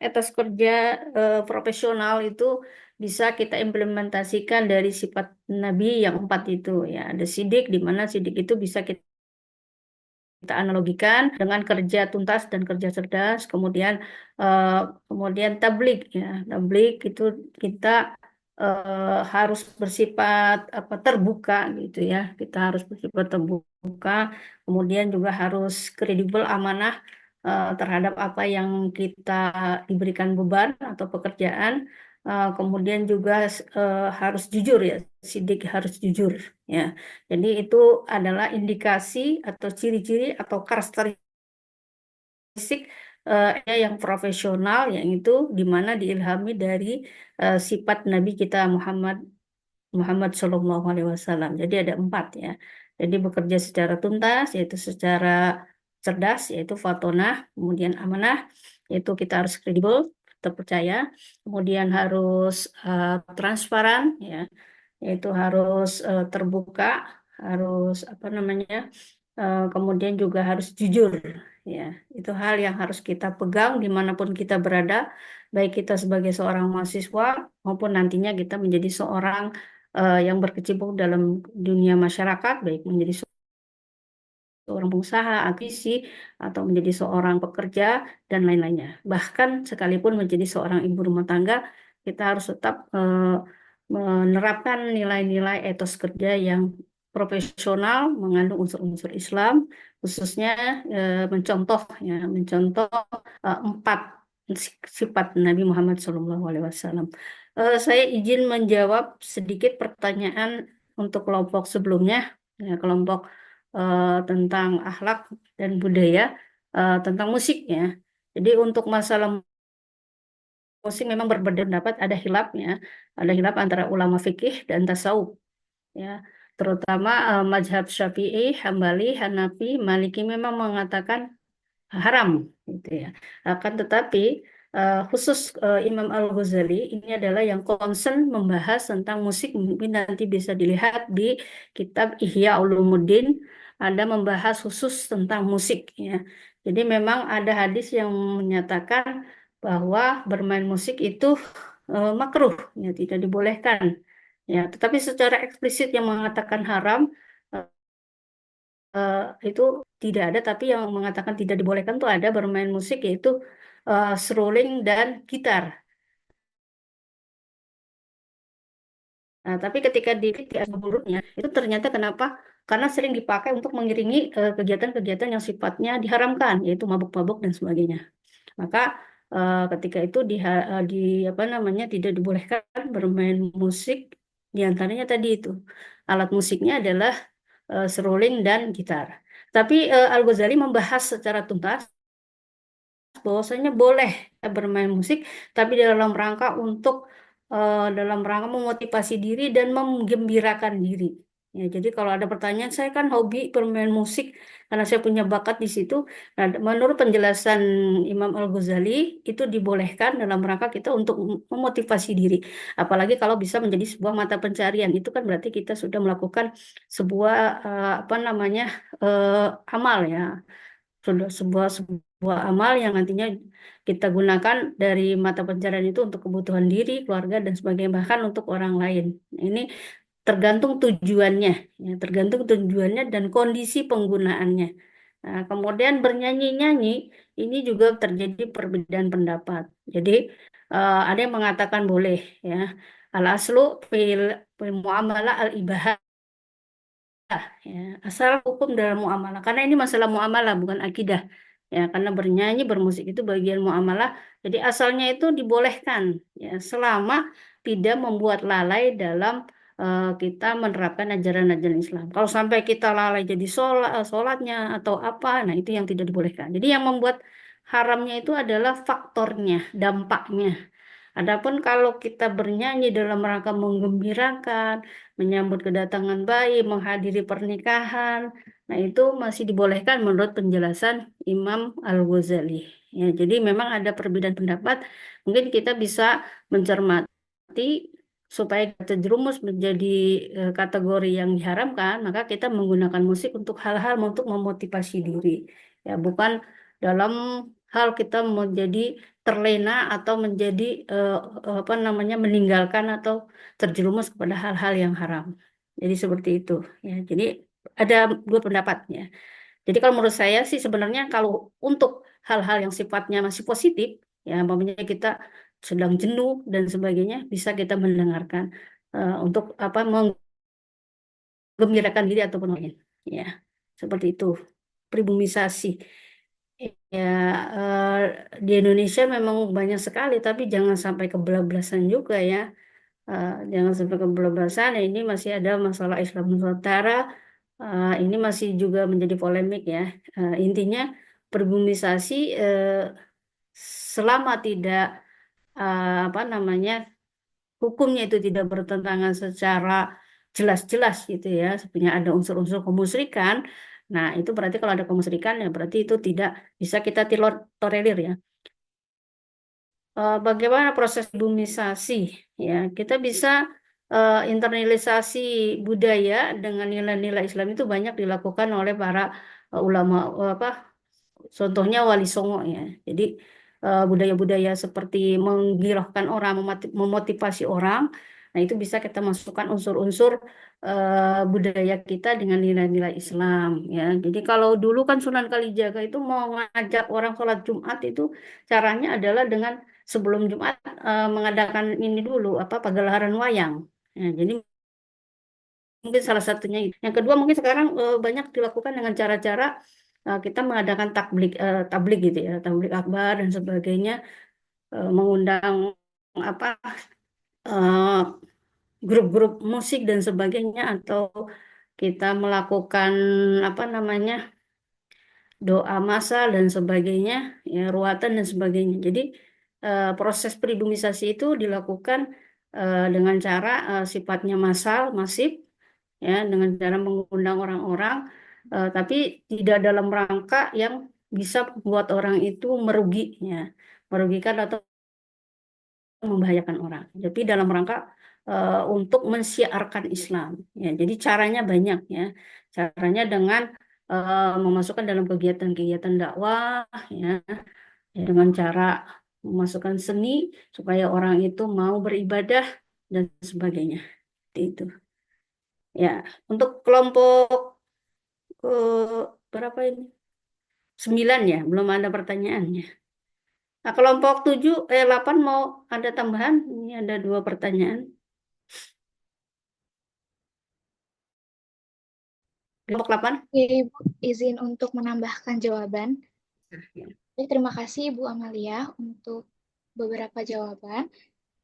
etos kerja profesional itu bisa kita implementasikan dari sifat Nabi yang 4 itu ya. Ada sidik, di mana sidik itu bisa kita analogikan dengan kerja tuntas dan kerja cerdas. Kemudian tablik ya. Tablik itu kita harus bersifat terbuka gitu ya. Kita harus bersifat terbuka. Kemudian juga harus kredibel, amanah terhadap apa yang kita diberikan beban atau pekerjaan. Kemudian juga harus jujur ya. Sidik harus jujur ya. Jadi itu adalah indikasi atau ciri-ciri atau karakteristik yang profesional, yang itu dimana diilhami dari sifat Nabi kita Muhammad Shallallahu Alaihi Wasallam. Jadi ada 4 ya. Jadi bekerja secara tuntas, yaitu secara cerdas, yaitu fatonah, kemudian amanah, yaitu kita harus kredibel, terpercaya, kemudian harus transparan ya, yaitu harus terbuka, harus kemudian juga harus jujur ya. Itu hal yang harus kita pegang dimanapun kita berada, baik kita sebagai seorang mahasiswa maupun nantinya kita menjadi seorang yang berkecimpung dalam dunia masyarakat, baik menjadi seorang pengusaha, aktivis, atau menjadi seorang pekerja dan lain-lainnya. Bahkan sekalipun menjadi seorang ibu rumah tangga, kita harus tetap menerapkan nilai-nilai etos kerja yang profesional, mengandung unsur-unsur Islam, khususnya mencontoh 4 sifat Nabi Muhammad SAW. Saya izin menjawab sedikit pertanyaan untuk kelompok sebelumnya, ya, kelompok tentang akhlak dan budaya, tentang musik ya. Jadi untuk masalah musik memang berbeda pendapat, ada hilaf antara ulama fikih dan tasawuf ya. Terutama mazhab Syafi'i, Hambali, Hanafi, Maliki memang mengatakan haram gitu ya. Akan tetapi khusus Imam Al-Ghazali ini adalah yang concern membahas tentang musik. Mungkin nanti bisa dilihat di kitab Ihya Ulumuddin, ada membahas khusus tentang musik ya. Jadi memang ada hadis yang menyatakan bahwa bermain musik itu makruh, ya tidak dibolehkan. Ya, tetapi secara eksplisit yang mengatakan haram eh, itu tidak ada, tapi yang mengatakan tidak dibolehkan itu ada bermain musik yaitu seruling dan gitar. Nah, tapi ketika di buruknya itu ternyata kenapa? Karena sering dipakai untuk mengiringi kegiatan-kegiatan yang sifatnya diharamkan, yaitu mabuk-mabuk dan sebagainya. Maka ketika itu di apa namanya tidak dibolehkan bermain musik, di antaranya tadi itu alat musiknya adalah seruling dan gitar. Tapi Al-Ghazali membahas secara tuntas bahwasanya boleh bermain musik, tapi dalam rangka untuk dalam rangka memotivasi diri dan menggembirakan diri. Ya, jadi kalau ada pertanyaan, saya kan hobi bermain musik karena saya punya bakat di situ. Nah, menurut penjelasan Imam Al-Ghazali itu dibolehkan dalam rangka kita untuk memotivasi diri. Apalagi kalau bisa menjadi sebuah mata pencarian, itu kan berarti kita sudah melakukan sebuah apa namanya amal ya, sudah sebuah amal yang nantinya kita gunakan dari mata pencarian itu untuk kebutuhan diri, keluarga dan sebagainya, bahkan untuk orang lain. Ini tergantung tujuannya, ya, tergantung tujuannya dan kondisi penggunaannya. Nah, kemudian bernyanyi-nyanyi ini juga terjadi perbedaan pendapat. Jadi ada yang mengatakan boleh, ya. Al aslu fil muamalah al ibahah. Ya, asal hukum dalam muamalah. Karena ini masalah muamalah bukan akidah. Ya, karena bernyanyi, bermusik itu bagian muamalah. Jadi asalnya itu dibolehkan, ya, selama tidak membuat lalai dalam kita menerapkan ajaran-ajaran Islam. Kalau sampai kita lalai jadi sholatnya atau apa, nah itu yang tidak dibolehkan. Jadi yang membuat haramnya itu adalah faktornya, dampaknya. Adapun kalau kita bernyanyi dalam rangka menggembirakan, menyambut kedatangan bayi, menghadiri pernikahan, nah itu masih dibolehkan menurut penjelasan Imam Al-Ghazali. Ya, jadi memang ada perbedaan pendapat. Mungkin kita bisa mencermati supaya kita terjerumus menjadi kategori yang diharamkan, maka kita menggunakan musik untuk hal-hal untuk memotivasi diri. Ya, bukan dalam hal kita menjadi terlena atau menjadi apa namanya meninggalkan atau terjerumus kepada hal-hal yang haram. Jadi seperti itu ya. Jadi ada dua pendapat ya. Jadi kalau menurut saya sih sebenarnya kalau untuk hal-hal yang sifatnya masih positif ya, umpamanya kita sedang jenuh dan sebagainya bisa kita mendengarkan untuk apa menggembirakan diri ataupun lain ya. Seperti itu. Pribumisasi. Ya, di Indonesia memang banyak sekali, tapi jangan sampai kebablasan juga ya. Jangan sampai kebablasan. Ini masih ada masalah Islam Nusantara. Ini masih juga menjadi polemik ya. Intinya perbumisasi selama tidak apa namanya hukumnya itu tidak bertentangan secara jelas-jelas gitu ya. Sebenarnya ada unsur-unsur kemusyrikan. Nah, itu berarti kalau ada kemusyrikan ya berarti itu tidak bisa kita tolerir ya. Bagaimana proses bumisasi? Ya, kita bisa internalisasi budaya dengan nilai-nilai Islam itu banyak dilakukan oleh para ulama apa contohnya Wali Songo ya. Jadi budaya-budaya seperti menggilahkan orang, memotivasi orang, nah itu bisa kita masukkan unsur-unsur budaya kita dengan nilai-nilai Islam ya. Jadi kalau dulu kan Sunan Kalijaga itu mau ngajak orang sholat Jumat itu caranya adalah dengan sebelum Jumat mengadakan ini dulu apa pagelaran wayang. Ya, jadi mungkin salah satunya itu. Yang kedua mungkin sekarang banyak dilakukan dengan cara-cara kita mengadakan tablik gitu ya, tablik akbar dan sebagainya, mengundang apa grup-grup musik dan sebagainya atau kita melakukan apa namanya doa massal dan sebagainya, ya ruatan dan sebagainya. Jadi proses pribumisasi itu dilakukan dengan cara sifatnya massal, masif, ya dengan cara mengundang orang-orang, tapi tidak dalam rangka yang bisa membuat orang itu merugikan atau membahayakan orang. Tapi dalam rangka untuk mensiarkan Islam. Ya, jadi caranya banyak ya. Caranya dengan memasukkan dalam kegiatan-kegiatan dakwah, ya, dengan cara memasukkan seni supaya orang itu mau beribadah dan sebagainya. Seperti itu. Ya, untuk kelompok berapa ini? 9 ya, belum ada pertanyaannya. Nah, kelompok 8 mau ada tambahan? Ini ada 2 pertanyaan. Kelompok 8? Oke, Ibu, izin untuk menambahkan jawaban. Ya. Baik, terima kasih Ibu Amalia untuk beberapa jawaban.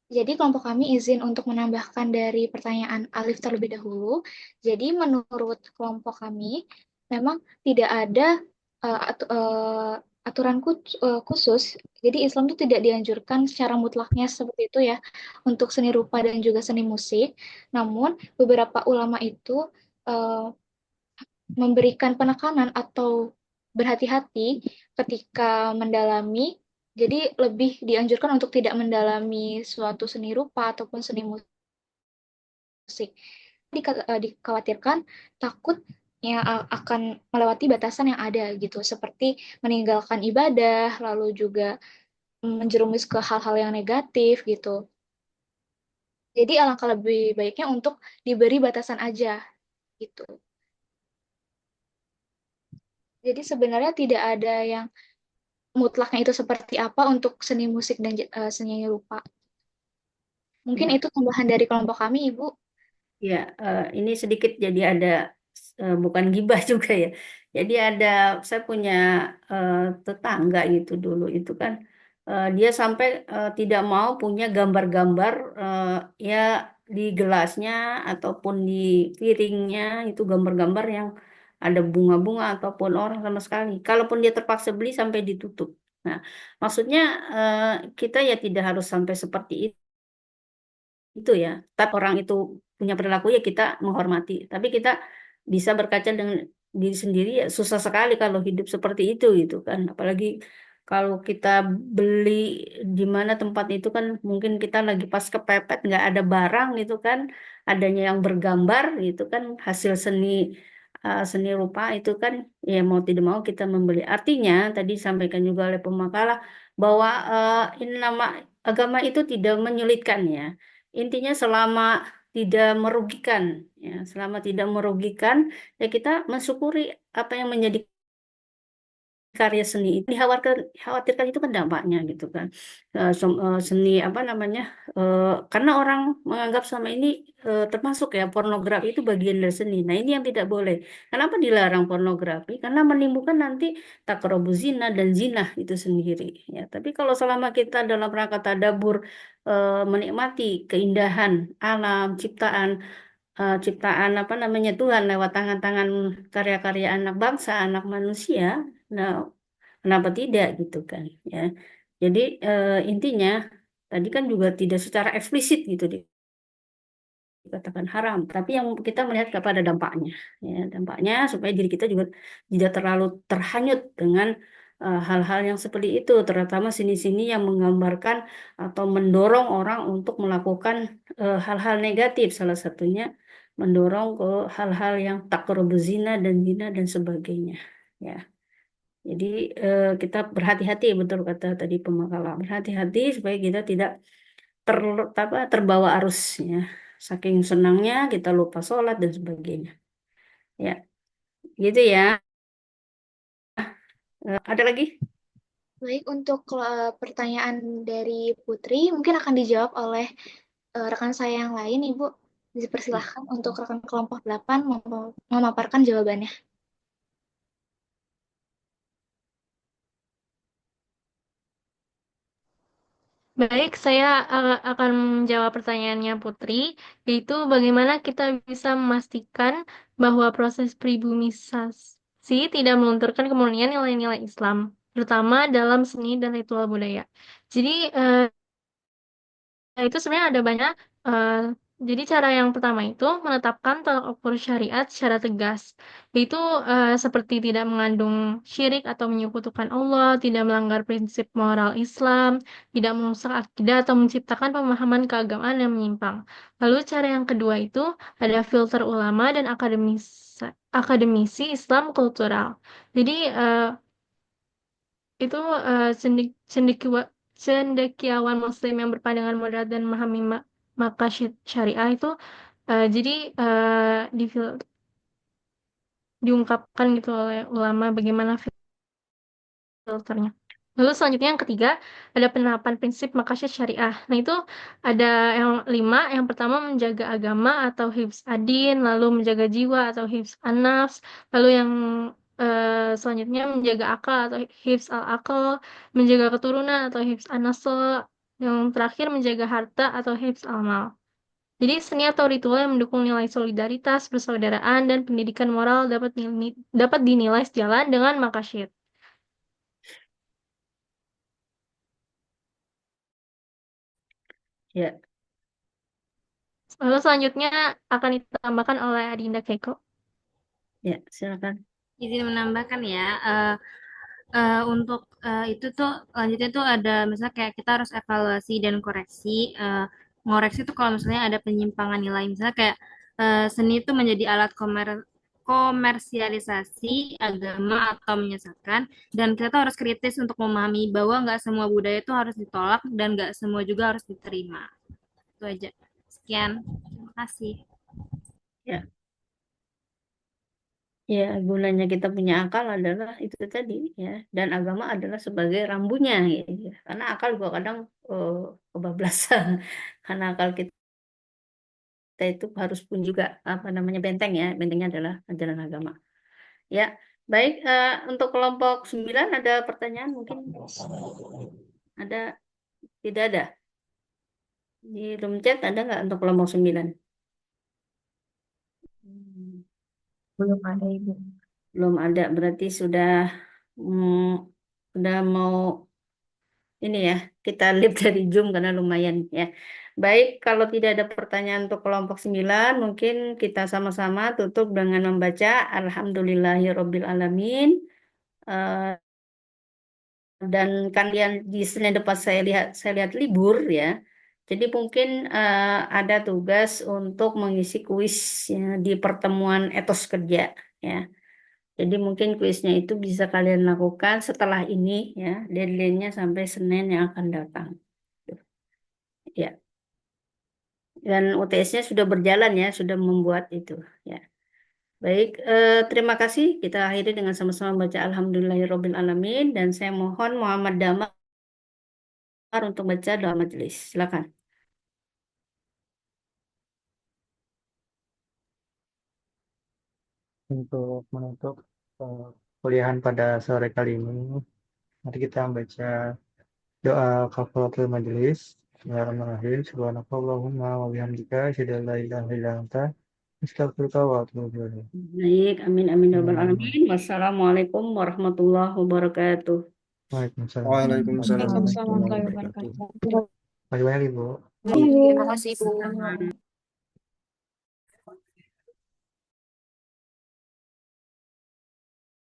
Jadi kelompok kami izin untuk menambahkan dari pertanyaan Alif terlebih dahulu. Jadi menurut kelompok kami, memang tidak ada aturan khusus. Jadi Islam itu tidak dianjurkan secara mutlaknya seperti itu ya, untuk seni rupa dan juga seni musik. Namun beberapa ulama itu uh, memberikan penekanan atau berhati-hati ketika mendalami. Jadi lebih dianjurkan untuk tidak mendalami suatu seni rupa ataupun seni musik. Dikhawatirkan takutnya akan melewati batasan yang ada gitu, seperti meninggalkan ibadah, lalu juga menjerumus ke hal-hal yang negatif gitu. Jadi alangkah lebih baiknya untuk diberi batasan aja gitu. Jadi sebenarnya tidak ada yang mutlaknya itu seperti apa untuk seni musik dan seni rupa. Mungkin Ya. itu tambahan dari kelompok kami, Ibu. Ya, ini sedikit jadi ada bukan gibah juga ya. Jadi saya punya tetangga gitu dulu itu kan dia sampai tidak mau punya gambar-gambar ya di gelasnya ataupun di piringnya itu gambar-gambar yang ada bunga-bunga ataupun orang sama sekali. Kalaupun dia terpaksa beli sampai ditutup. Nah, maksudnya kita ya tidak harus sampai seperti itu ya. Tapi orang itu punya perilaku ya kita menghormati. Tapi kita bisa berkaca dengan diri sendiri ya susah sekali kalau hidup seperti itu gitu kan. Apalagi kalau kita beli di mana tempat itu kan mungkin kita lagi pas kepepet nggak ada barang gitu kan. Adanya yang bergambar gitu kan hasil seni rupa itu kan ya mau tidak mau kita membeli. Artinya tadi disampaikan juga oleh pemakalah bahwa ini nama agama itu tidak menyulitkan ya. Intinya selama tidak merugikan, ya kita mensyukuri apa yang menjadi karya seni itu dikhawatirkan itu kan dampaknya gitu kan. Seni apa namanya? Karena orang menganggap sama ini termasuk ya pornografi itu bagian dari seni. Nah, ini yang tidak boleh. Kenapa dilarang pornografi? Karena menimbulkan nanti takrobuz zina dan zina itu sendiri ya. Tapi kalau selama kita dalam rangka tadabur menikmati keindahan alam, ciptaan apa namanya Tuhan lewat tangan-tangan karya-karya anak bangsa, anak manusia. Nah, kenapa tidak gitu kan ya. Jadi intinya tadi kan juga tidak secara eksplisit gitu dikatakan haram, tapi yang kita melihat kepada dampaknya ya, dampaknya supaya diri kita juga tidak terlalu terhanyut dengan hal-hal yang seperti itu, terutama sini-sini yang menggambarkan atau mendorong orang untuk melakukan hal-hal negatif, salah satunya mendorong ke hal-hal yang takrobuz zina dan sebagainya ya. Jadi kita berhati-hati, betul kata tadi pemakalah, berhati-hati supaya kita tidak ter, terbawa arusnya. Saking senangnya kita lupa sholat dan sebagainya. Ya, gitu ya. Ada lagi? Baik, untuk pertanyaan dari Putri, mungkin akan dijawab oleh rekan saya yang lain, Ibu. Dipersilahkan untuk rekan kelompok 8 memaparkan jawabannya. Baik, saya akan menjawab pertanyaannya Putri, yaitu bagaimana kita bisa memastikan bahwa proses pribumisasi tidak melunturkan kemurnian nilai-nilai Islam, terutama dalam seni dan ritual budaya. Jadi, itu sebenarnya ada banyak Jadi cara yang pertama itu menetapkan tolak ukur syariat secara tegas, yaitu seperti tidak mengandung syirik atau menyekutukan Allah, tidak melanggar prinsip moral Islam, tidak merusak akidah atau menciptakan pemahaman keagamaan yang menyimpang. Lalu cara yang kedua itu ada filter ulama dan akademisi Islam kultural. Jadi itu cendekiawan Muslim yang berpandangan moderat dan memahami maka syariah itu jadi diungkapkan gitu oleh ulama bagaimana filternya. Lalu selanjutnya yang ketiga ada penerapan prinsip maqasid syariah. Nah itu ada yang 5. Yang pertama menjaga agama atau hifz adin, lalu menjaga jiwa atau hifz an-nafs, lalu yang selanjutnya menjaga akal atau hifz al-aql, menjaga keturunan atau hifz an-nasl, yang terakhir menjaga harta atau hifz al-mal. Jadi seni atau ritual yang mendukung nilai solidaritas, persaudaraan, dan pendidikan moral dapat dinilai sejalan dengan maqasid. Ya, Lalu selanjutnya akan ditambahkan oleh Adinda Keiko. ya, silakan. Izin menambahkan ya, untuk itu tuh lanjutnya tuh ada misalnya kayak kita harus evaluasi dan koreksi. Ngoreksi tuh kalau misalnya ada penyimpangan nilai, misalnya kayak seni itu menjadi alat komersialisasi agama atau menyesatkan, dan kita tuh harus kritis untuk memahami bahwa nggak semua budaya itu harus ditolak dan nggak semua juga harus diterima. Itu aja. Sekian. Terima kasih. Ya, ya, gunanya kita punya akal adalah itu tadi ya, dan agama adalah sebagai rambunya gitu ya. Karena akal juga kadang kebablasan. Karena akal kita itu harus pun juga apa namanya benteng ya, bentengnya adalah ajaran agama. Ya, baik. Untuk kelompok 9 ada pertanyaan mungkin? Ada? Tidak ada. Di room chat ada nggak untuk kelompok 9? Belum ada, Ibu. Belum ada, berarti sudah mau ini ya, kita live dari Zoom karena lumayan ya. Baik, kalau tidak ada pertanyaan untuk kelompok 9, mungkin kita sama-sama tutup dengan membaca Alhamdulillahirabbil alamin. Dan kalian di Senin depan saya lihat libur ya. Jadi mungkin ada tugas untuk mengisi kuis ya, di pertemuan etos kerja ya. Jadi mungkin kuisnya itu bisa kalian lakukan setelah ini ya, deadline-nya sampai Senin yang akan datang. Ya. Dan UTS-nya sudah berjalan ya, sudah membuat itu ya. Baik, terima kasih. Kita akhiri dengan sama-sama baca Alhamdulillahirabbil alamin, dan saya mohon Muhammad Damar untuk baca doa majelis. Silakan. Untuk menutup kuliahan pada sore kali ini, mari kita membaca doa kafaratul majelis. Bismillahirrahmanirrahim. Subhanakallahumma wa bihamdika asyhadu an la ilaha illa anta astaghfiruka wa atubu ilaik. Baik, amin amin ya rabbal alamin. Wassalamualaikum warahmatullahi wabarakatuh. Waalaikumsalam. Waalaikumsalam warahmatullahi wabarakatuh. Terima kasih banyak, Ibu. Terima kasih, Bu.